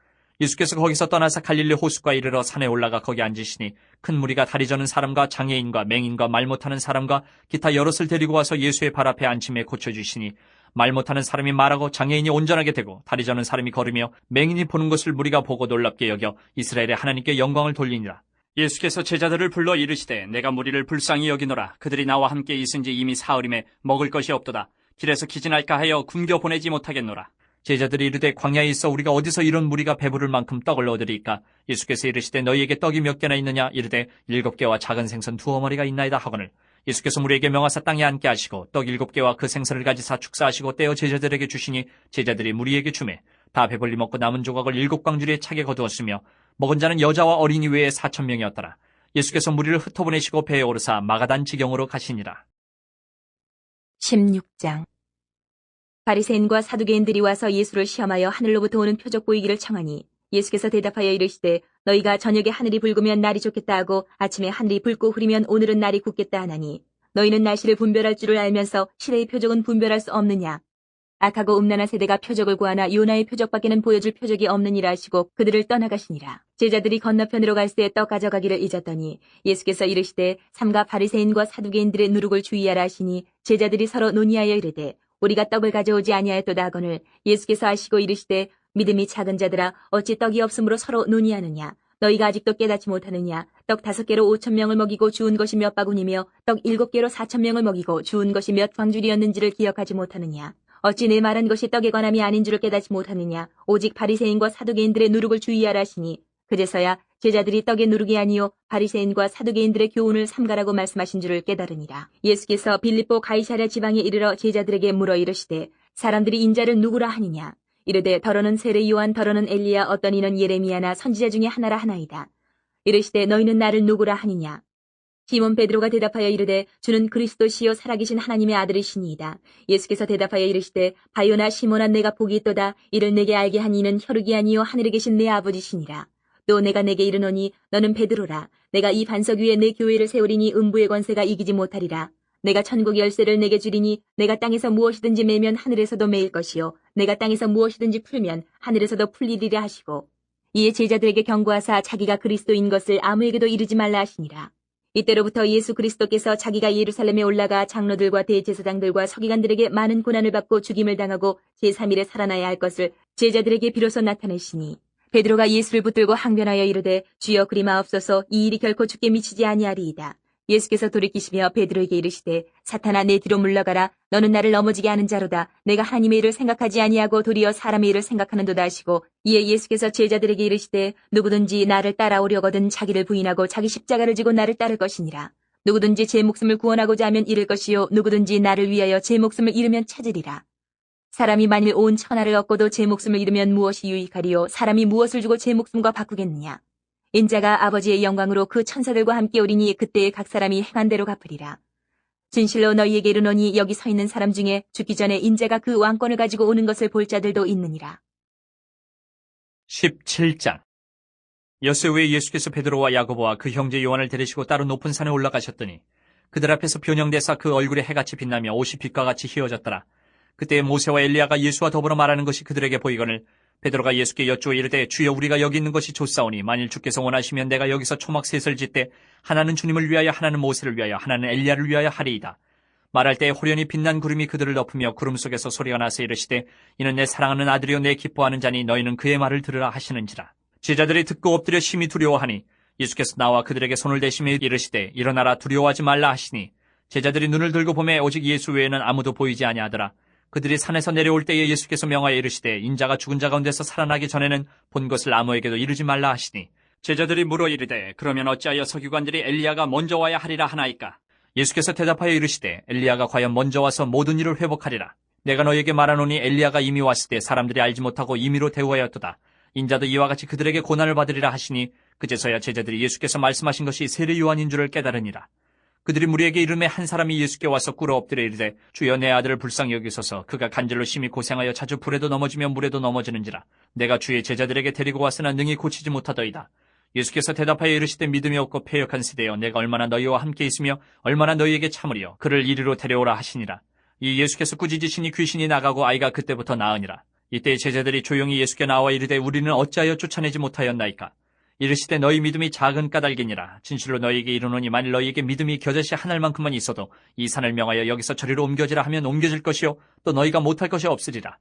예수께서 거기서 떠나서 갈릴리 호숫가에 이르러 산에 올라가 거기 앉으시니 큰 무리가 다리 저는 사람과 장애인과 맹인과 말 못하는 사람과 기타 여럿을 데리고 와서 예수의 발 앞에 앉힘에 고쳐주시니 말 못하는 사람이 말하고 장애인이 온전하게 되고 다리 저는 사람이 걸으며 맹인이 보는 것을 무리가 보고 놀랍게 여겨 이스라엘의 하나님께 영광을 돌리니라. 예수께서 제자들을 불러 이르시되 내가 무리를 불쌍히 여기노라. 그들이 나와 함께 있은 지 이미 사흘임에 먹을 것이 없도다. 길에서 기진할까 하여 굶겨 보내지 못하겠노라. 제자들이 이르되 광야에 있어 우리가 어디서 이런 무리가 배부를 만큼 떡을 얻으리까. 예수께서 이르시되 너희에게 떡이 몇 개나 있느냐. 이르되 7개와 작은 생선 2어머니가 있나이다 하거늘 예수께서 무리에게 명하사 땅에 앉게 하시고 떡 7개와 그 생선을 가지사 축사하시고 떼어 제자들에게 주시니 제자들이 무리에게 주매 다 배불리 먹고 남은 조각을 7광주리에 차게 거두었으며 먹은 자는 여자와 어린이 외에 4,000명이었더라. 예수께서 무리를 흩어보내시고 배에 오르사 마가단 지경으로 가시니라. 16장. 바리새인과 사두개인들이 와서 예수를 시험하여 하늘로부터 오는 표적 보이기를 청하니 예수께서 대답하여 이르시되 너희가 저녁에 하늘이 붉으면 날이 좋겠다 하고 아침에 하늘이 붉고 흐리면 오늘은 날이 굳겠다 하나니 너희는 날씨를 분별할 줄을 알면서 시대의 표적은 분별할 수 없느냐. 악하고 음란한 세대가 표적을 구하나 요나의 표적밖에는 보여줄 표적이 없느니라 하시고 그들을 떠나가시니라. 제자들이 건너편으로 갈새 떡 가져가기를 잊었더니 예수께서 이르시되 삼가 바리새인과 사두개인들의 누룩을 주의하라 하시니 제자들이 서로 논의하여 이르되 우리가 떡을 가져오지 아니하였도다 하거늘 예수께서 아시고 이르시되 믿음이 작은 자들아 어찌 떡이 없으므로 서로 논의하느냐. 너희가 아직도 깨닫지 못하느냐. 떡 5개로 5,000명을 먹이고 주운 것이 몇 바구니며 떡 7개로 4,000명을 먹이고 주운 것이 몇 광줄이었는지를 기억하지 못하느냐. 어찌 내 말한 것이 떡에 관함이 아닌 줄을 깨닫지 못하느냐. 오직 바리새인과 사두개인들의 누룩을 주의하라 하시니 그제서야 제자들이 떡의 누룩이 아니요 바리새인과 사두개인들의 교훈을 삼가라고 말씀하신 줄을 깨달으니라. 예수께서 빌립보 가이사랴 지방에 이르러 제자들에게 물어 이르시되 사람들이 인자를 누구라 하느냐. 이르되 더러는 세례 요한, 더러는 엘리야, 어떤 이는 예레미야나 선지자 중에 하나라 하나이다. 이르시되 너희는 나를 누구라 하느냐. 시몬 베드로가 대답하여 이르되 주는 그리스도시요 살아계신 하나님의 아들이시니이다. 예수께서 대답하여 이르시되 바요나 시몬아, 내가 복이 있도다. 이를 내게 알게 한 이는 혈육이 아니요 하늘에 계신 내 아버지시니라. 또 내가 내게 이르노니 너는 베드로라. 내가 이 반석 위에 내 교회를 세우리니 음부의 권세가 이기지 못하리라. 내가 천국 열쇠를 내게 주리니 내가 땅에서 무엇이든지 매면 하늘에서도 매일 것이요 내가 땅에서 무엇이든지 풀면 하늘에서도 풀리리라 하시고, 이에 제자들에게 경고하사 자기가 그리스도인 것을 아무에게도 이르지 말라 하시니라. 이때로부터 예수 그리스도께서 자기가 예루살렘에 올라가 장로들과 대제사장들과 서기관들에게 많은 고난을 받고 죽임을 당하고 제3일에 살아나야 할 것을 제자들에게 비로소 나타내시니, 베드로가 예수를 붙들고 항변하여 이르되 주여 그리 마옵소서, 이 일이 결코 주께 미치지 아니하리이다. 예수께서 돌이키시며 베드로에게 이르시되 사탄아, 내 뒤로 물러가라. 너는 나를 넘어지게 하는 자로다. 내가 하나님의 일을 생각하지 아니하고 도리어 사람의 일을 생각하는도다 하시고, 이에 예수께서 제자들에게 이르시되 누구든지 나를 따라오려거든 자기를 부인하고 자기 십자가를 지고 나를 따를 것이니라. 누구든지 제 목숨을 구원하고자 하면 잃을 것이요 누구든지 나를 위하여 제 목숨을 잃으면 찾으리라. 사람이 만일 온 천하를 얻고도 제 목숨을 잃으면 무엇이 유익하리요. 사람이 무엇을 주고 제 목숨과 바꾸겠느냐. 인자가 아버지의 영광으로 그 천사들과 함께 오리니 그때에 각 사람이 행한 대로 갚으리라. 진실로 너희에게 이르노니 여기 서 있는 사람 중에 죽기 전에 인자가 그 왕권을 가지고 오는 것을 볼 자들도 있느니라. 17장. 엿새 후에 예수께서 베드로와 야고보와 그 형제 요한을 데리시고 따로 높은 산에 올라가셨더니 그들 앞에서 변형되사 그 얼굴에 해같이 빛나며 옷이 빛과 같이 휘어졌더라. 그때 모세와 엘리야가 예수와 더불어 말하는 것이 그들에게 보이거늘 베드로가 예수께 여쭈어 이르되 주여, 우리가 여기 있는 것이 좋사오니 만일 주께서 원하시면 내가 여기서 초막 셋을 짓되 하나는 주님을 위하여, 하나는 모세를 위하여, 하나는 엘리야를 위하여 하리이다. 말할 때에 호련히 빛난 구름이 그들을 덮으며 구름 속에서 소리가 나서 이르시되 이는 내 사랑하는 아들이요 내 기뻐하는 자니 너희는 그의 말을 들으라 하시는지라. 제자들이 듣고 엎드려 심히 두려워하니 예수께서 나와 그들에게 손을 대시며 이르시되 일어나라, 두려워하지 말라 하시니 제자들이 눈을 들고 보매 오직 예수 외에는 아무도 보이지 아니하더라. 그들이 산에서 내려올 때에 예수께서 명하여 이르시되 인자가 죽은 자 가운데서 살아나기 전에는 본 것을 아무에게도 이르지 말라 하시니, 제자들이 물어 이르되 그러면 어찌하여 서기관들이 엘리야가 먼저 와야 하리라 하나이까? 예수께서 대답하여 이르시되 엘리야가 과연 먼저 와서 모든 일을 회복하리라. 내가 너희에게 말하노니 엘리야가 이미 왔을 때 사람들이 알지 못하고 임의로 대우하였도다. 인자도 이와 같이 그들에게 고난을 받으리라 하시니 그제서야 제자들이 예수께서 말씀하신 것이 세례 요한인 줄을 깨달으니라. 그들이 무리에게 이르매 한 사람이 예수께 와서 꿇어 엎드려 이르되 주여, 내 아들을 불쌍히 여기소서. 그가 간절로 심히 고생하여 자주 불에도 넘어지며 물에도 넘어지는지라. 내가 주의 제자들에게 데리고 왔으나 능히 고치지 못하더이다. 예수께서 대답하여 이르시되 믿음이 없고 패역한 세대여, 내가 얼마나 너희와 함께 있으며 얼마나 너희에게 참으리요. 그를 이리로 데려오라 하시니라. 이 예수께서 꾸짖으시니 귀신이 나가고 아이가 그때부터 나으니라. 이때 제자들이 조용히 예수께 나와 이르되 우리는 어찌하여 쫓아내지 못하였나이까? 이르시되 너희 믿음이 작은 까닭이니라. 진실로 너희에게 이르노니 만일 너희에게 믿음이 겨자씨 한 알만큼만 있어도 이 산을 명하여 여기서 저리로 옮겨지라 하면 옮겨질 것이요 또 너희가 못할 것이 없으리라.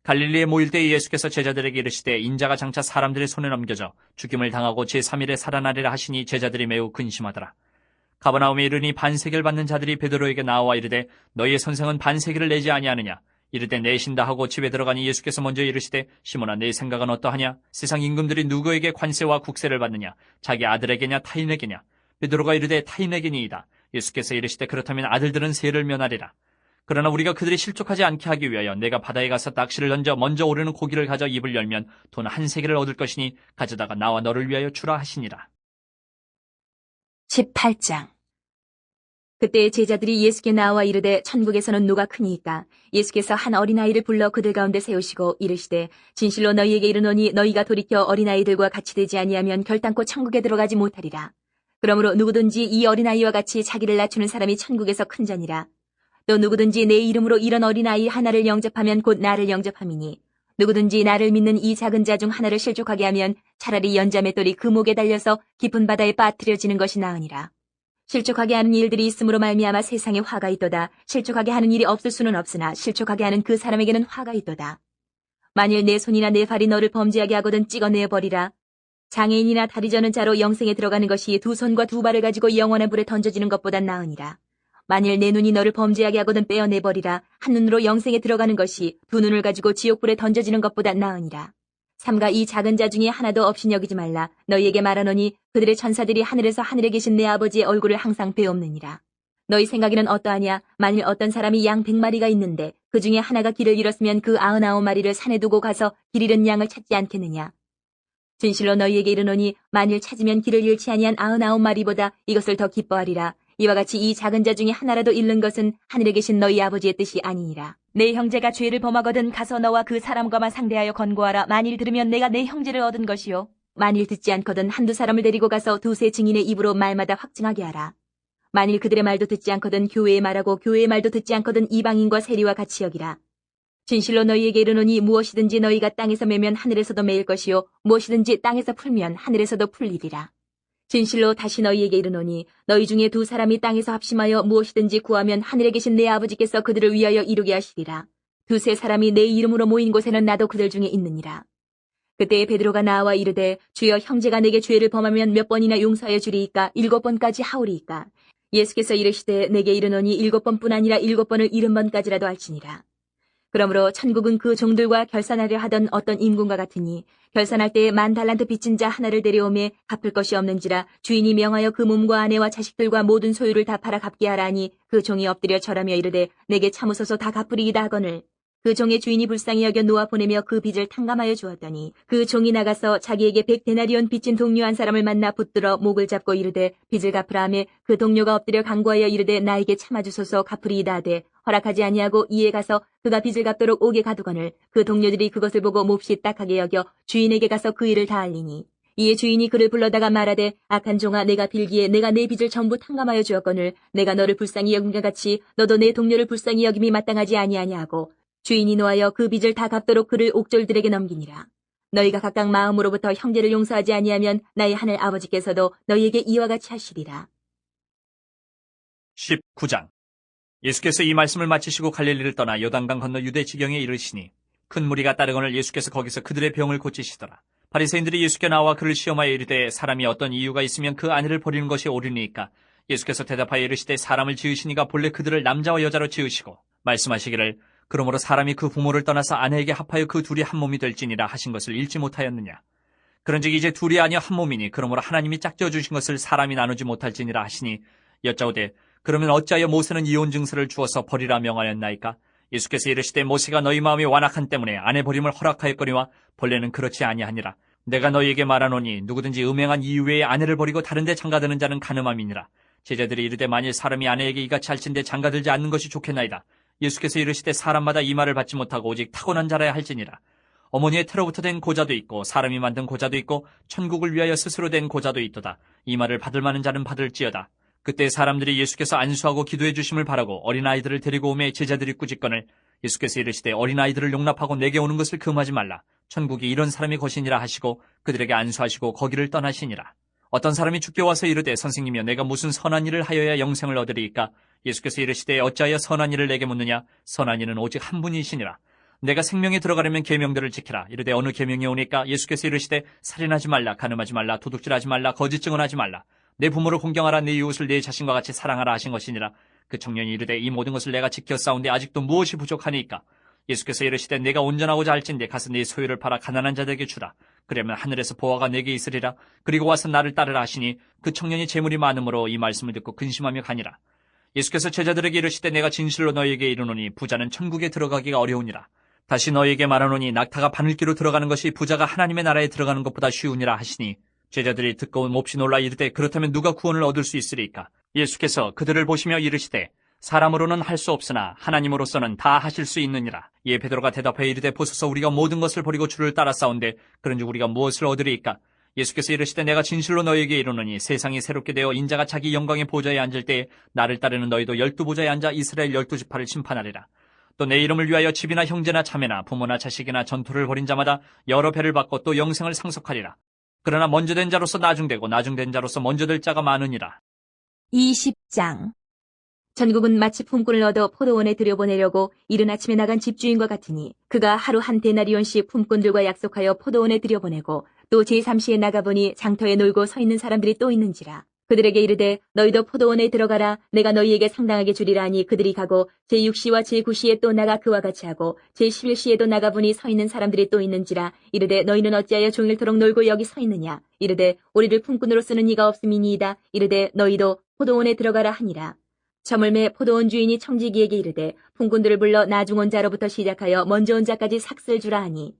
갈릴리에 모일 때에 예수께서 제자들에게 이르시되 인자가 장차 사람들의 손에 넘겨져 죽임을 당하고 제3일에 살아나리라 하시니 제자들이 매우 근심하더라. 가버나움에 이르니 반세계를 받는 자들이 베드로에게 나와 이르되 너희의 선생은 반세계를 내지 아니하느냐? 이르되 내신다 하고 집에 들어가니 예수께서 먼저 이르시되 시몬아, 내 생각은 어떠하냐? 세상 임금들이 누구에게 관세와 국세를 받느냐? 자기 아들에게냐 타인에게냐? 베드로가 이르되 타인에게니이다. 예수께서 이르시되 그렇다면 아들들은 세를 면하리라. 그러나 우리가 그들이 실족하지 않게 하기 위하여 내가 바다에 가서 낚시를 던져 먼저 오르는 고기를 가져 입을 열면 돈 한 세겔을 얻을 것이니 가져다가 나와 너를 위하여 주라 하시니라. 18장. 그때 제자들이 예수께 나와 이르되 천국에서는 누가 크니이까? 예수께서 한 어린아이를 불러 그들 가운데 세우시고 이르시되 진실로 너희에게 이르노니 너희가 돌이켜 어린아이들과 같이 되지 아니하면 결단코 천국에 들어가지 못하리라. 그러므로 누구든지 이 어린아이와 같이 자기를 낮추는 사람이 천국에서 큰 자니라. 또 누구든지 내 이름으로 이런 어린아이 하나를 영접하면 곧 나를 영접함이니 누구든지 나를 믿는 이 작은 자 중 하나를 실족하게 하면 차라리 연자맷돌이 그 목에 달려서 깊은 바다에 빠뜨려지는 것이 나으니라. 실족하게 하는 일들이 있음으로 말미암아 세상에 화가 있도다. 실족하게 하는 일이 없을 수는 없으나 실족하게 하는 그 사람에게는 화가 있도다. 만일 내 손이나 내 발이 너를 범죄하게 하거든 찍어내버리라. 장애인이나 다리 저는 자로 영생에 들어가는 것이 두 손과 두 발을 가지고 영원한 불에 던져지는 것보다 나으니라. 만일 내 눈이 너를 범죄하게 하거든 빼어내버리라. 한 눈으로 영생에 들어가는 것이 두 눈을 가지고 지옥불에 던져지는 것보다 나으니라. 삼가 이 작은 자 중에 하나도 없이 여기지 말라. 너희에게 말하노니 그들의 천사들이 하늘에서 하늘에 계신 내 아버지의 얼굴을 항상 배옵느니라. 너희 생각에는 어떠하냐? 만일 어떤 사람이 양 100마리가 있는데 그 중에 하나가 길을 잃었으면 그 99마리를 산에 두고 가서 길 잃은 양을 찾지 않겠느냐? 진실로 너희에게 이르노니 만일 찾으면 길을 잃지 아니한 99마리보다 이것을 더 기뻐하리라. 이와 같이 이 작은 자 중에 하나라도 잃는 것은 하늘에 계신 너희 아버지의 뜻이 아니니라. 내 형제가 죄를 범하거든 가서 너와 그 사람과만 상대하여 권고하라. 만일 들으면 내가 내 형제를 얻은 것이요. 만일 듣지 않거든 한두 사람을 데리고 가서 두세 증인의 입으로 말마다 확증하게 하라. 만일 그들의 말도 듣지 않거든 교회의 말하고 교회의 말도 듣지 않거든 이방인과 세리와 같이 여기라. 진실로 너희에게 이르노니 무엇이든지 너희가 땅에서 매면 하늘에서도 매일 것이요 무엇이든지 땅에서 풀면 하늘에서도 풀리리라. 진실로 다시 너희에게 이르노니 너희 중에 두 사람이 땅에서 합심하여 무엇이든지 구하면 하늘에 계신 내 아버지께서 그들을 위하여 이루게 하시리라. 두세 사람이 내 이름으로 모인 곳에는 나도 그들 중에 있느니라. 그때 베드로가 나와 이르되 주여 형제가 내게 죄를 범하면 몇 번이나 용서하여 주리이까 7번까지 하오리이까. 예수께서 이르시되 내게 이르노니 7번뿐 아니라 7번을 70번까지라도 할지니라. 그러므로 천국은 그 종들과 결산하려 하던 어떤 임금과 같으니 결산할 때에 10,000달란트 빚진 자 하나를 데려오매 갚을 것이 없는지라 주인이 명하여 그 몸과 아내와 자식들과 모든 소유를 다 팔아 갚게 하라니 그 종이 엎드려 절하며 이르되 내게 참으소서 다 갚으리이다 하거늘 그 종의 주인이 불쌍히 여겨 놓아 보내며 그 빚을 탕감하여 주었더니 그 종이 나가서 자기에게 100데나리온 빚진 동료 한 사람을 만나 붙들어 목을 잡고 이르되 빚을 갚으라 하매 그 동료가 엎드려 간구하여 이르되 나에게 참아주소서 갚으리이다 하되 허락하지 아니하고 이에 가서 그가 빚을 갚도록 옥에 가두거늘 그 동료들이 그것을 보고 몹시 딱하게 여겨 주인에게 가서 그 일을 다 알리니 이에 주인이 그를 불러다가 말하되 악한 종아 내가 빌기에 내가 내 빚을 전부 탕감하여 주었거늘 내가 너를 불쌍히 여김과 같이 너도 내 동료를 불쌍히 여김이 마땅하지 아니하냐 하고 주인이 노하여 그 빚을 다 갚도록 그를 옥졸들에게 넘기니라. 너희가 각각 마음으로부터 형제를 용서하지 아니하면 나의 하늘 아버지께서도 너희에게 이와 같이 하시리라. 19장. 예수께서 이 말씀을 마치시고 갈릴리를 떠나 요단강 건너 유대 지경에 이르시니 큰 무리가 따르거늘 예수께서 거기서 그들의 병을 고치시더라. 바리새인들이 예수께 나와 그를 시험하여 이르되 사람이 어떤 이유가 있으면 그 아내를 버리는 것이 옳으니까. 예수께서 대답하여 이르시되 사람을 지으시니가 본래 그들을 남자와 여자로 지으시고 말씀하시기를 그러므로 사람이 그 부모를 떠나서 아내에게 합하여 그 둘이 한 몸이 될지니라 하신 것을 읽지 못하였느냐. 그런즉 이제 둘이 아니여 한 몸이니 그러므로 하나님이 짝지어 주신 것을 사람이 나누지 못할지니라 하시니 여짜오되 그러면 어찌하여 모세는 이혼 증서를 주어서 버리라 명하였나이까. 예수께서 이르시되 모세가 너희 마음이 완악한 때문에 아내 버림을 허락하였거니와 본래는 그렇지 아니하니라. 내가 너희에게 말하노니 누구든지 음행한 이유 외에 아내를 버리고 다른 데 장가드는 자는 간음함이니라. 제자들이 이르되 만일 사람이 아내에게 이같이 할진대 장가들지 않는 것이 좋겠나이다. 예수께서 이르시되 사람마다 이 말을 받지 못하고 오직 타고난 자라야 할지니라. 어머니의 태로부터 된 고자도 있고 사람이 만든 고자도 있고 천국을 위하여 스스로 된 고자도 있도다. 이 말을 받을 만한 자는 받을지어다. 그때 사람들이 예수께서 안수하고 기도해 주심을 바라고 어린아이들을 데리고 오매 제자들이 꾸짖거늘 예수께서 이르시되 어린아이들을 용납하고 내게 오는 것을 금하지 말라. 천국이 이런 사람이 것이니라 하시고 그들에게 안수하시고 거기를 떠나시니라. 어떤 사람이 주께 와서 이르되 선생님이여 내가 무슨 선한 일을 하여야 영생을 얻으리이까. 예수께서 이르시되 어찌하여 선한 일을 내게 묻느냐. 선한 이는 오직 한 분이시니라. 내가 생명에 들어가려면 계명들을 지키라. 이르되 어느 계명이 오니까. 예수께서 이르시되 살인하지 말라, 간음하지 말라, 도둑질하지 말라, 거짓 증언하지 말라. 내 부모를 공경하라, 내 이웃을 내 자신과 같이 사랑하라 하신 것이니라. 그 청년이 이르되 이 모든 것을 내가 지켜 싸운데 아직도 무엇이 부족하니까. 예수께서 이르시되 내가 온전하고자 할진대 가서 네 소유를 팔아 가난한 자들에게 주라. 그러면 하늘에서 보화가 내게 있으리라. 그리고 와서 나를 따르라 하시니 그 청년이 재물이 많으므로 이 말씀을 듣고 근심하며 가니라. 예수께서 제자들에게 이르시되 내가 진실로 너희에게 이르노니 부자는 천국에 들어가기가 어려우니라. 다시 너희에게 말하노니 낙타가 바늘기로 들어가는 것이 부자가 하나님의 나라에 들어가는 것보다 쉬우니라 하시니 제자들이 듣고 몹시 놀라 이르되 그렇다면 누가 구원을 얻을 수 있으리까. 예수께서 그들을 보시며 이르시되 사람으로는 할 수 없으나 하나님으로서는 다 하실 수 있느니라. 이에 베드로가 대답하여 이르되 보소서 우리가 모든 것을 버리고 주를 따라 싸운데 그런즉 우리가 무엇을 얻으리이까. 예수께서 이르시되 내가 진실로 너희에게 이르노니 세상이 새롭게 되어 인자가 자기 영광의 보좌에 앉을 때에 나를 따르는 너희도 12보좌에 앉아 이스라엘 12지파를 심판하리라. 또 내 이름을 위하여 집이나 형제나 자매나 부모나 자식이나 전토를 벌인 자마다 여러 배를 받고 또 영생을 상속하리라. 그러나 먼저 된 자로서 나중되고 나중된 자로서 먼저 될 자가 많으니라. 20장. 전국은 마치 품꾼을 얻어 포도원에 들여보내려고 이른 아침에 나간 집주인과 같으니 그가 하루 한 데나리온씩 품꾼들과 약속하여 포도원에 들여보내고 또 제3시에 나가보니 장터에 놀고 서 있는 사람들이 또 있는지라. 그들에게 이르되 너희도 포도원에 들어가라. 내가 너희에게 상당하게 주리라 하니 그들이 가고 제6시와 제9시에 또 나가 그와 같이 하고 제11시에도 나가보니 서 있는 사람들이 또 있는지라. 이르되 너희는 어찌하여 종일토록 놀고 여기 서 있느냐. 이르되 우리를 품꾼으로 쓰는 이가 없음이니이다. 이르되 너희도 포도원에 들어가라 하니라. 저물매 포도원 주인이 청지기에게 이르되 품꾼들을 불러 나중 온 자로부터 시작하여 먼저 온 자까지 삭슬 주라 하니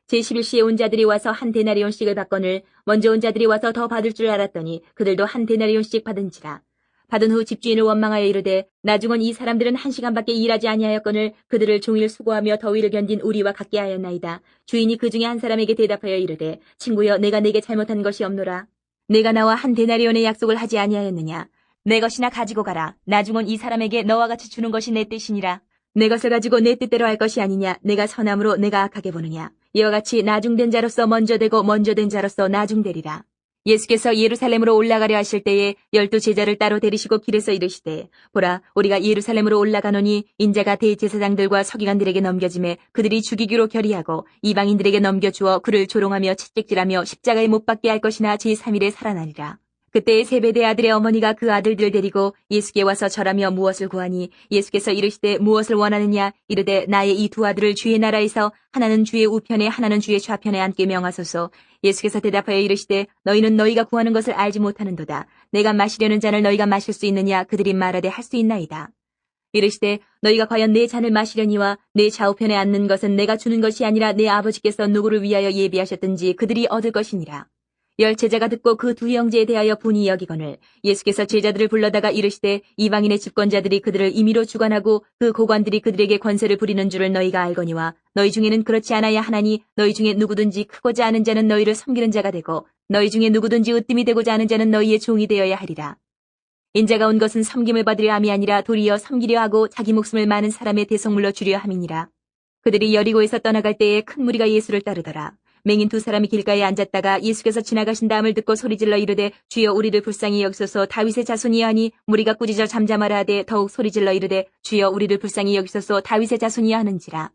제11시에 온 자들이 와서 한 데나리온씩을 받거늘 먼저 온 자들이 와서 더 받을 줄 알았더니 그들도 한 데나리온씩 받은지라. 받은 후 집주인을 원망하여 이르되 나중 온 이 사람들은 1시간밖에 일하지 아니하였거늘 그들을 종일 수고하며 더위를 견딘 우리와 같게 하였나이다. 주인이 그 중에 한 사람에게 대답하여 이르되 친구여 내가 내게 잘못한 것이 없노라. 내가 나와 한 데나리온의 약속을 하지 아니하였느냐. 내 것이나 가지고 가라. 나중 온 이 사람에게 너와 같이 주는 것이 내 뜻이니라. 내 것을 가지고 내 뜻대로 할 것이 아니냐. 내가 선함으로 내가 악하게 보느냐. 이와 같이 나중된 자로서 먼저 되고 먼저 된 자로서 나중되리라. 예수께서 예루살렘으로 올라가려 하실 때에 12 제자를 따로 데리시고 길에서 이르시되 보라 우리가 예루살렘으로 올라가노니 인자가 대제사장들과 서기관들에게 넘겨짐에 그들이 죽이기로 결의하고 이방인들에게 넘겨주어 그를 조롱하며 채찍질하며 십자가에 못 박게 할 것이나 제3일에 살아나리라. 그때 세베대 아들의 어머니가 그 아들들을 데리고 예수께 와서 절하며 무엇을 구하니 예수께서 이르시되 무엇을 원하느냐. 이르되 나의 이 두 아들을 주의 나라에서 하나는 주의 우편에 하나는 주의 좌편에 앉게 명하소서. 예수께서 대답하여 이르시되 너희는 너희가 구하는 것을 알지 못하는도다. 내가 마시려는 잔을 너희가 마실 수 있느냐. 그들이 말하되 할 수 있나이다. 이르시되 너희가 과연 내 잔을 마시려니와 내 좌우편에 앉는 것은 내가 주는 것이 아니라 내 아버지께서 누구를 위하여 예비하셨든지 그들이 얻을 것이니라. 10 제자가 듣고 그 두 형제에 대하여 분이 여기거늘 예수께서 제자들을 불러다가 이르시되 이방인의 집권자들이 그들을 임의로 주관하고 그 고관들이 그들에게 권세를 부리는 줄을 너희가 알거니와 너희 중에는 그렇지 않아야 하나니 너희 중에 누구든지 크고자 하는 자는 너희를 섬기는 자가 되고 너희 중에 누구든지 으뜸이 되고자 하는 자는 너희의 종이 되어야 하리라. 인자가 온 것은 섬김을 받으려 함이 아니라 도리어 섬기려 하고 자기 목숨을 많은 사람의 대속물로 주려 함이니라. 그들이 여리고에서 떠나갈 때에 큰 무리가 예수를 따르더라. 맹인 2 사람이 길가에 앉았다가 예수께서 지나가신다함을 듣고 소리질러 이르되 주여 우리를 불쌍히 여기소서. 다윗의 자손이여 하니 무리가 꾸짖어 잠잠하라 하되 더욱 소리질러 이르되 주여 우리를 불쌍히 여기소서. 다윗의 자손이여 하는지라.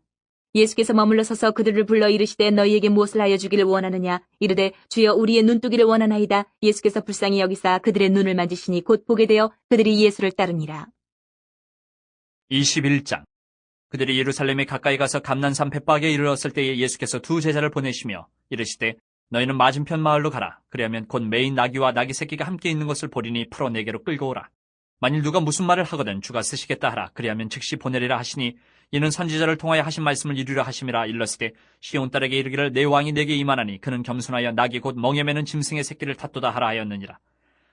예수께서 머물러 서서 그들을 불러 이르시되 너희에게 무엇을 하여 주기를 원하느냐. 이르되 주여 우리의 눈뜨기를 원하나이다. 예수께서 불쌍히 여기사 그들의 눈을 만지시니 곧 보게 되어 그들이 예수를 따르니라. 21장. 그들이 예루살렘에 가까이 가서 감난산 벳박에 이르렀을 때에 예수께서 2 제자를 보내시며 이르시되 너희는 맞은편 마을로 가라. 그리하면 곧 매인 나귀와 나귀 새끼가 함께 있는 것을 보리니 풀어 내게로 끌고 오라. 만일 누가 무슨 말을 하거든 주가 쓰시겠다 하라. 그리하면 즉시 보내리라 하시니 이는 선지자를 통하여 하신 말씀을 이루려 하심이라. 일렀으되 시온 딸에게 이르기를 내 왕이 내게 임하나니 그는 겸손하여 나귀 곧 멍에 매는 짐승의 새끼를 탓도다 하라 하였느니라.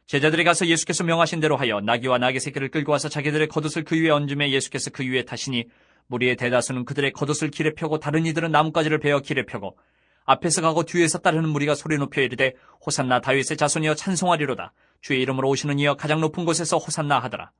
제자들이 가서 예수께서 명하신 대로 하여 나귀와 나귀 새끼를 끌고 와서 자기들의 겉옷을 그 위에 얹음에 예수께서 그 위에 타시니 무리의 대다수는 그들의 겉옷을 길에 펴고 다른 이들은 나뭇가지를 베어 길에 펴고 앞에서 가고 뒤에서 따르는 무리가 소리 높여 이르되 호산나 다윗의 자손이여 찬송하리로다. 주의 이름으로 오시는 이여 가장 높은 곳에서 호산나 하더라.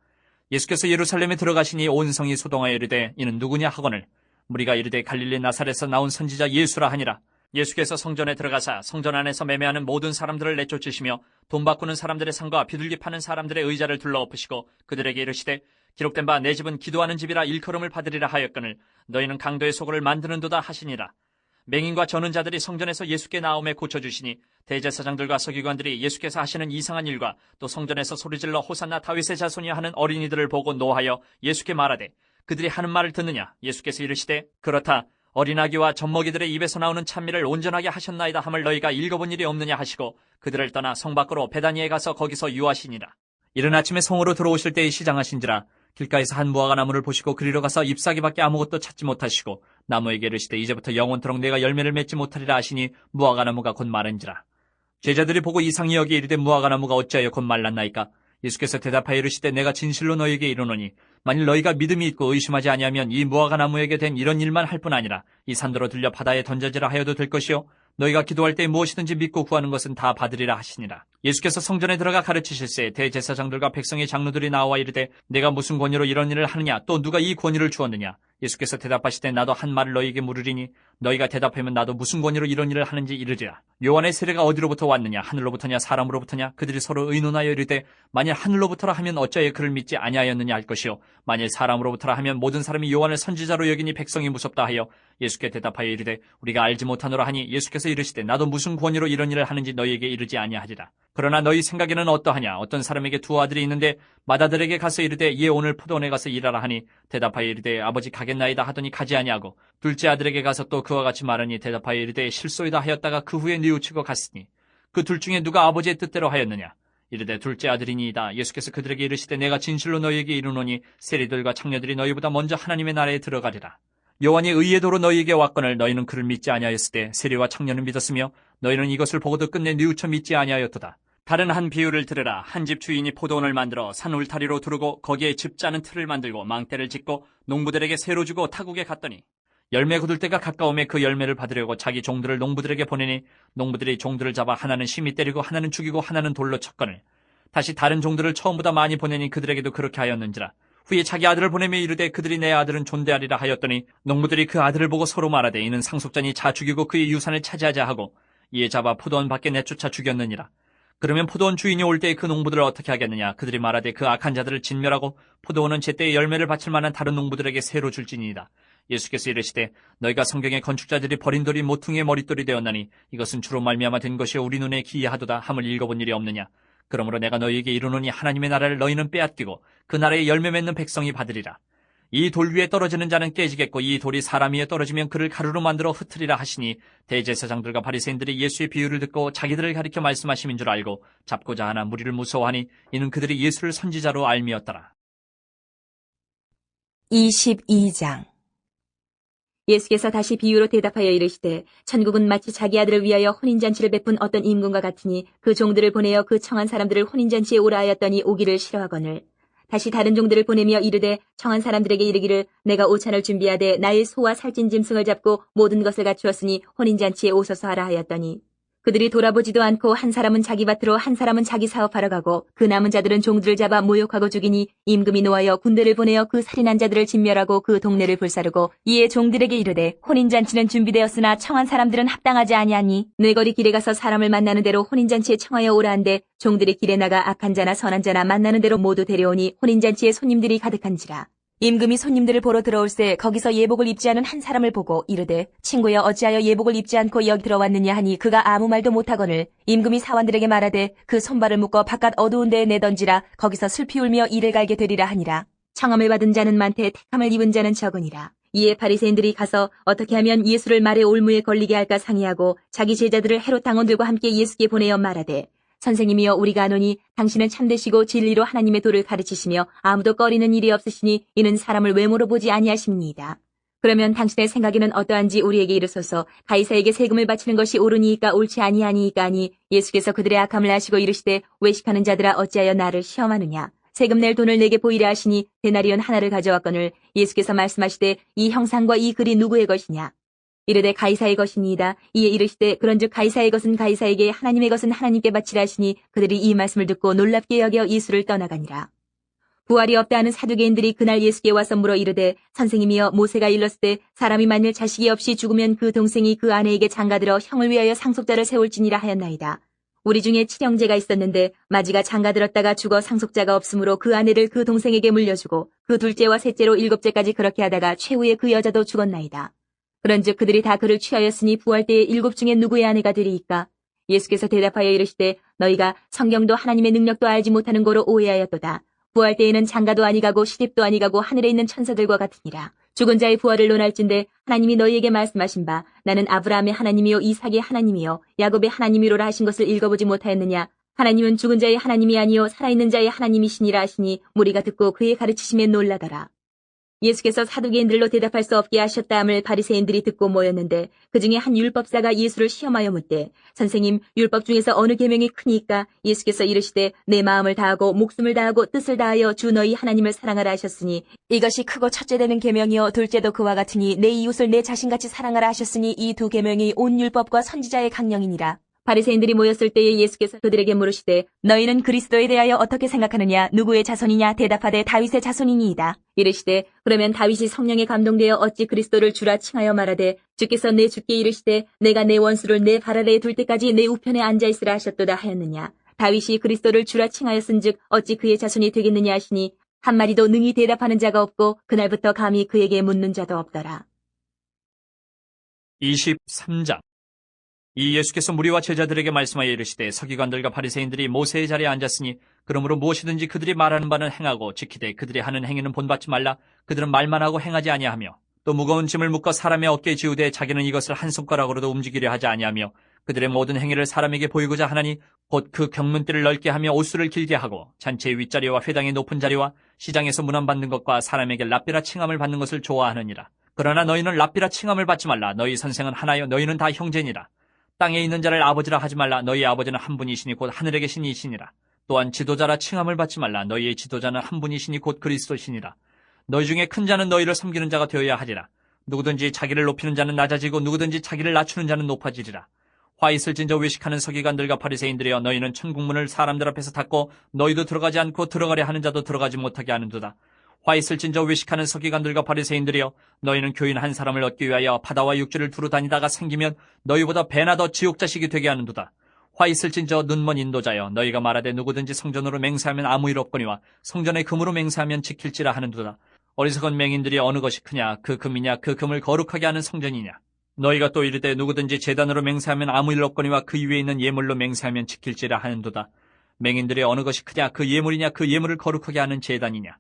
예수께서 예루살렘에 들어가시니 온 성이 소동하여 이르되 이는 누구냐 하거늘 무리가 이르되 갈릴리 나사렛에서 나온 선지자 예수라 하니라. 예수께서 성전에 들어가사 성전 안에서 매매하는 모든 사람들을 내쫓으시며 돈 바꾸는 사람들의 상과 비둘기 파는 사람들의 의자를 둘러엎으시고 그들에게 이르시되 기록된 바 내 집은 기도하는 집이라 일컬음을 받으리라 하였거늘 너희는 강도의 소굴을 만드는도다 하시니라. 맹인과 저는 자들이 성전에서 예수께 나옴에 고쳐주시니 대제사장들과 서기관들이 예수께서 하시는 이상한 일과 또 성전에서 소리질러 호산나 다윗의 자손이여 하는 어린이들을 보고 노하여 예수께 말하되 그들이 하는 말을 듣느냐. 예수께서 이르시되 그렇다. 어린아기와 젖먹이들의 입에서 나오는 찬미를 온전하게 하셨나이다 함을 너희가 읽어본 일이 없느냐 하시고 그들을 떠나 성 밖으로 베다니에 가서 거기서 유하시니라. 이른 아침에 성으로 들어오실 때에 시장하신지라. 길가에서 한 무화과 나무를 보시고 그리로 가서 잎사귀밖에 아무것도 찾지 못하시고 나무에게 이르시되 이제부터 영원토록 내가 열매를 맺지 못하리라 하시니 무화과 나무가 곧 마른지라. 제자들이 보고 이상히 여기 이르되 무화과 나무가 어찌하여 곧 말랐나이까. 예수께서 대답하여 이르시되 내가 진실로 너희에게 이르노니 만일 너희가 믿음이 있고 의심하지 아니하면 이 무화과 나무에게 된 이런 일만 할 뿐 아니라 이 산도로 들려 바다에 던져지라 하여도 될 것이요 너희가 기도할 때 무엇이든지 믿고 구하는 것은 다 받으리라 하시니라. 예수께서 성전에 들어가 가르치실새 대제사장들과 백성의 장로들이 나와 이르되 내가 무슨 권위로 이런 일을 하느냐 또 누가 이 권위를 주었느냐. 예수께서 대답하시되 나도 한 말을 너희에게 물으리니 너희가 대답하면 나도 무슨 권위로 이런 일을 하는지 이르리라. 요한의 세례가 어디로부터 왔느냐 하늘로부터냐 사람으로부터냐. 그들이 서로 의논하여 이르되 만일 하늘로부터라 하면 어찌하여 그를 믿지 아니하였느냐 할 것이요 만일 사람으로부터라 하면 모든 사람이 요한을 선지자로 여기니 백성이 무섭다 하여 예수께 대답하여 이르되 우리가 알지 못하노라 하니 예수께서 이르시되 나도 무슨 권위로 이런 일을 하는지 너희에게 이르지 아니하리라. 그러나 너희 생각에는 어떠하냐? 어떤 사람에게 두 아들이 있는데 맏아들에게 가서 이르되 얘 오늘 포도원에 가서 일하라 하니 대답하여 이르되 아버지 가겠나이다 하더니 가지 아니하고 둘째 아들에게 가서 또 그와 같이 말하니 대답하여 이르되 실소이다 하였다가 그 후에 뉘우치고 갔으니 그 둘 중에 누가 아버지의 뜻대로 하였느냐? 이르되 둘째 아들이니이다. 예수께서 그들에게 이르시되 내가 진실로 너희에게 이르노니 세리들과 창녀들이 너희보다 먼저 하나님의 나라에 들어가리라. 요한이 의의 도로 너희에게 왔거늘 너희는 그를 믿지 아니하였으되 세리와 창녀는 믿었으며 너희는 이것을 보고도 끝내 뉘우쳐 믿지 아니하였도다. 다른 한 비유를 들으라. 한 집 주인이 포도원을 만들어 산 울타리로 두르고 거기에 집 짜는 틀을 만들고 망대를 짓고 농부들에게 새로 주고 타국에 갔더니 열매 거둘 때가 가까움에 그 열매를 받으려고 자기 종들을 농부들에게 보내니 농부들이 종들을 잡아 하나는 심히 때리고 하나는 죽이고 하나는 돌로 쳤거늘 다시 다른 종들을 처음보다 많이 보내니 그들에게도 그렇게 하였는지라. 후에 자기 아들을 보내며 이르되 그들이 내 아들은 존대하리라 하였더니 농부들이 그 아들을 보고 서로 말하되 이는 상속자니 자 죽이고 그의 유산을 차지하자 하고 이에 잡아 포도원 밖에 내쫓아 죽였느니라. 그러면 포도원 주인이 올 때에 그 농부들을 어떻게 하겠느냐? 그들이 말하되 그 악한 자들을 진멸하고 포도원은 제때에 열매를 바칠 만한 다른 농부들에게 새로 줄지니이다. 예수께서 이르시되 너희가 성경의 건축자들이 버린 돌이 모퉁이의 머릿돌이 되었나니 이것은 주로 말미암아 된 것이요 우리 눈에 기이하도다 함을 읽어본 일이 없느냐? 그러므로 내가 너희에게 이르노니 하나님의 나라를 너희는 빼앗기고 그 나라에 열매 맺는 백성이 받으리라. 이 돌 위에 떨어지는 자는 깨지겠고 이 돌이 사람 위에 떨어지면 그를 가루로 만들어 흩으리라 하시니 대제사장들과 바리새인들이 예수의 비유를 듣고 자기들을 가리켜 말씀하심인 줄 알고 잡고자 하나 무리를 무서워하니 이는 그들이 예수를 선지자로 알미었더라. 22장 예수께서 다시 비유로 대답하여 이르시되 천국은 마치 자기 아들을 위하여 혼인잔치를 베푼 어떤 임금과 같으니 그 종들을 보내어 그 청한 사람들을 혼인잔치에 오라 하였더니 오기를 싫어하거늘 다시 다른 종들을 보내며 이르되 청한 사람들에게 이르기를 내가 오찬을 준비하되 나의 소와 살찐 짐승을 잡고 모든 것을 갖추었으니 혼인잔치에 오소서 하라 하였더니 그들이 돌아보지도 않고 한 사람은 자기 밭으로 한 사람은 자기 사업하러 가고 그 남은 자들은 종들을 잡아 모욕하고 죽이니 임금이 노하여 군대를 보내어 그 살인한 자들을 진멸하고 그 동네를 불사르고 이에 종들에게 이르되 혼인잔치는 준비되었으나 청한 사람들은 합당하지 아니하니 뇌거리 길에 가서 사람을 만나는 대로 혼인잔치에 청하여 오라 한데 종들이 길에 나가 악한 자나 선한 자나 만나는 대로 모두 데려오니 혼인잔치에 손님들이 가득한지라. 임금이 손님들을 보러 들어올새 거기서 예복을 입지 않은 한 사람을 보고 이르되 친구여 어찌하여 예복을 입지 않고 여기 들어왔느냐 하니 그가 아무 말도 못하거늘 임금이 사원들에게 말하되 그 손발을 묶어 바깥 어두운 데에 내던지라 거기서 슬피 울며 이를 갈게 되리라 하니라. 청함을 받은 자는 많되 택함을 입은 자는 적으니라. 이에 바리새인들이 가서 어떻게 하면 예수를 말의 올무에 걸리게 할까 상의하고 자기 제자들을 헤롯 당원들과 함께 예수께 보내어 말하되 선생님이여 우리가 아노니 당신은 참되시고 진리로 하나님의 도를 가르치시며 아무도 꺼리는 일이 없으시니 이는 사람을 외모로 보지 아니하십니이다. 그러면 당신의 생각에는 어떠한지 우리에게 이르소서. 가이사에게 세금을 바치는 것이 옳으니이까 옳지 아니하니이까 하니 예수께서 그들의 악함을 아시고 이르시되 외식하는 자들아 어찌하여 나를 시험하느냐. 세금 낼 돈을 내게 보이라 하시니 데나리온 하나를 가져왔거늘 예수께서 말씀하시되 이 형상과 이 글이 누구의 것이냐. 이르되 가이사의 것이니이다. 이에 이르시되 그런즉 가이사의 것은 가이사에게 하나님의 것은 하나님께 바치라 하시니 그들이 이 말씀을 듣고 놀랍게 여겨 예수를 떠나가니라. 부활이 없다 하는 사두개인들이 그날 예수께 와서 물어 이르되 선생님이여 모세가 일렀을 때 사람이 만일 자식이 없이 죽으면 그 동생이 그 아내에게 장가들어 형을 위하여 상속자를 세울지니라 하였나이다. 우리 중에 칠형제가 있었는데 마지가 장가들었다가 죽어 상속자가 없으므로 그 아내를 그 동생에게 물려주고 그 둘째와 셋째로 일곱째까지 그렇게 하다가 최후에 그 여자도 죽었나이다. 그런즉 그들이 다 그를 취하였으니 부활 때에 일곱 중에 누구의 아내가 되리이까? 예수께서 대답하여 이르시되 너희가 성경도 하나님의 능력도 알지 못하는 고로 오해하였도다. 부활 때에는 장가도 아니가고 시집도 아니가고 하늘에 있는 천사들과 같으니라. 죽은 자의 부활을 논할진대 하나님이 너희에게 말씀하신 바 나는 아브라함의 하나님이요 이삭의 하나님이요 야곱의 하나님이로라 하신 것을 읽어보지 못하였느냐. 하나님은 죽은 자의 하나님이 아니요 살아있는 자의 하나님이시니라 하시니 무리가 듣고 그의 가르치심에 놀라더라. 예수께서 사두개인들로 대답할 수 없게 하셨다함을 바리새인들이 듣고 모였는데 그중에 한 율법사가 예수를 시험하여 묻되 선생님 율법 중에서 어느 계명이 크니까? 예수께서 이르시되 내 마음을 다하고 목숨을 다하고 뜻을 다하여 주 너희 하나님을 사랑하라 하셨으니 이것이 크고 첫째 되는 계명이요 둘째도 그와 같으니 내 이웃을 내 자신같이 사랑하라 하셨으니 이 두 계명이 온 율법과 선지자의 강령이니라. 바리새인들이 모였을 때에 예수께서 그들에게 물으시되 너희는 그리스도에 대하여 어떻게 생각하느냐. 누구의 자손이냐. 대답하되 다윗의 자손이니이다. 이르시되 그러면 다윗이 성령에 감동되어 어찌 그리스도를 주라 칭하여 말하되 주께서 내 주께 이르시되 내가 내 원수를 내 발 아래에 둘 때까지 내 우편에 앉아있으라 하셨도다 하였느냐. 다윗이 그리스도를 주라 칭하였은즉 어찌 그의 자손이 되겠느냐 하시니 한마디도 능히 대답하는 자가 없고 그날부터 감히 그에게 묻는 자도 없더라. 23장 이 예수께서 무리와 제자들에게 말씀하여 이르시되 서기관들과 바리새인들이 모세의 자리에 앉았으니 그러므로 무엇이든지 그들이 말하는 바는 행하고 지키되 그들이 하는 행위는 본받지 말라. 그들은 말만 하고 행하지 아니하며 또 무거운 짐을 묶어 사람의 어깨에 지우되 자기는 이것을 한 손가락으로도 움직이려 하지 아니하며 그들의 모든 행위를 사람에게 보이고자 하나니 곧 그 경문띠를 넓게 하며 옷수를 길게 하고 잔치의 윗자리와 회당의 높은 자리와 시장에서 문안받는 것과 사람에게 랍비라 칭함을 받는 것을 좋아하느니라. 그러나 너희는 랍비라 칭함을 받지 말라. 너희 선생은 하나요 너희는 다 형제니라. 땅에 있는 자를 아버지라 하지 말라. 너희 아버지는 한 분이시니 곧 하늘에 계신 이시니라. 또한 지도자라 칭함을 받지 말라. 너희의 지도자는 한 분이시니 곧 그리스도시니라. 너희 중에 큰 자는 너희를 섬기는 자가 되어야 하리라. 누구든지 자기를 높이는 자는 낮아지고 누구든지 자기를 낮추는 자는 높아지리라. 화 있을진저 외식하는 서기관들과 바리새인들이여 너희는 천국문을 사람들 앞에서 닫고 너희도 들어가지 않고 들어가려 하는 자도 들어가지 못하게 하는도다. 화 있을진저 외식하는 서기관들과 바리새인들이여 너희는 교인 한 사람을 얻기 위하여 바다와 육지를 두루 다니다가 생기면 너희보다 배나 더 지옥자식이 되게 하는도다. 화 있을진저 눈먼 인도자여 너희가 말하되 누구든지 성전으로 맹세하면 아무 일 없거니와 성전의 금으로 맹세하면 지킬지라 하는도다. 어리석은 맹인들이 어느 것이 크냐 그 금이냐 그 금을 거룩하게 하는 성전이냐. 너희가 또 이르되 누구든지 제단으로 맹세하면 아무 일 없거니와 그 위에 있는 예물로 맹세하면 지킬지라 하는도다. 맹인들이 어느 것이 크냐 그 예물이냐 그 예물을 거룩하게 하는 제단이냐.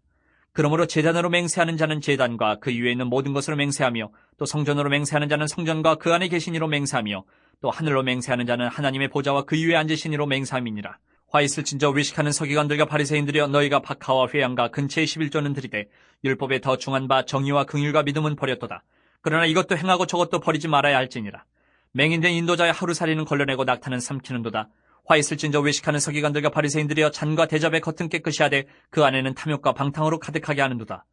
그러므로 제단으로 맹세하는 자는 제단과 그 위에 있는 모든 것으로 맹세하며 또 성전으로 맹세하는 자는 성전과 그 안에 계신 이로 맹세하며 또 하늘로 맹세하는 자는 하나님의 보좌와 그 위에 앉으신 이로 맹세함이니라. 화 있을진저 외식하는 서기관들과 바리새인들이여 너희가 박하와 회양과 근처의 11조는 드리되 율법에 더 중한 바 정의와 긍휼과 믿음은 버렸도다. 그러나 이것도 행하고 저것도 버리지 말아야 할지니라. 맹인된 인도자의 하루살이는 걸러내고 낙타는 삼키는도다. 화 있을진저 외식하는 서기관들과 바리새인들이여 잔과 대접의 겉은 깨끗이 하되 그 안에는 탐욕과 방탕으로 가득하게 하는도다.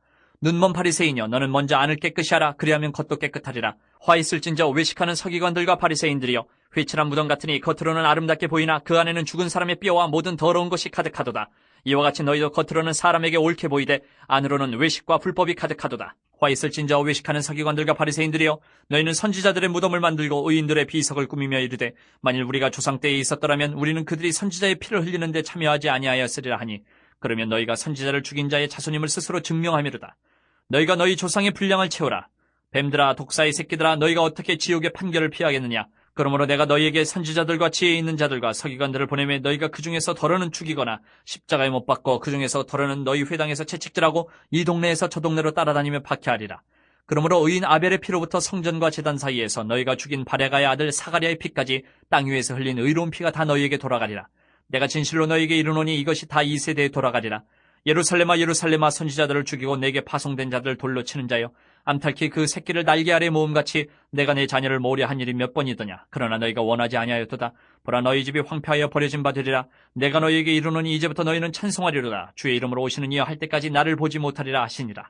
눈먼 바리새인이여 너는 먼저 안을 깨끗이 하라. 그리하면 겉도 깨끗하리라. 화 있을진저 외식하는 서기관들과 바리새인들이여 회칠한 무덤 같으니 겉으로는 아름답게 보이나 그 안에는 죽은 사람의 뼈와 모든 더러운 것이 가득하도다. 이와 같이 너희도 겉으로는 사람에게 옳게 보이되 안으로는 외식과 불법이 가득하도다. 화 있을진저 외식하는 서기관들과 바리새인들이여 너희는 선지자들의 무덤을 만들고 의인들의 비석을 꾸미며 이르되 만일 우리가 조상 때에 있었더라면 우리는 그들이 선지자의 피를 흘리는데 참여하지 아니하였으리라 하니 그러면 너희가 선지자를 죽인 자의 자손임을 스스로 증명하미로다. 너희가 너희 조상의 분량을 채우라. 뱀들아 독사의 새끼들아 너희가 어떻게 지옥의 판결을 피하겠느냐. 그러므로 내가 너희에게 선지자들과 지혜 있는 자들과 서기관들을 보내매 너희가 그 중에서 덜어는 죽이거나 십자가에 못 박고 그 중에서 덜어는 너희 회당에서 채찍질하고 이 동네에서 저 동네로 따라다니며 박해하리라. 그러므로 의인 아벨의 피로부터 성전과 제단 사이에서 너희가 죽인 바레가의 아들 사가랴의 피까지 땅 위에서 흘린 의로운 피가 다 너희에게 돌아가리라. 내가 진실로 너희에게 이르노니 이것이 다 이 세대에 돌아가리라. 예루살렘아 예루살렘아 선지자들을 죽이고 내게 파송된 자들을 돌로 치는 자여 암탉히 그 새끼를 날개 아래 모음같이 내가 내 자녀를 모으려 한 일이 몇 번이더냐. 그러나 너희가 원하지 아니하였도다. 보라 너희 집이 황폐하여 버려진 바 되리라. 내가 너희에게 이르노니 이제부터 너희는 찬송하리로다. 주의 이름으로 오시는 이여 할 때까지 나를 보지 못하리라 하시니라.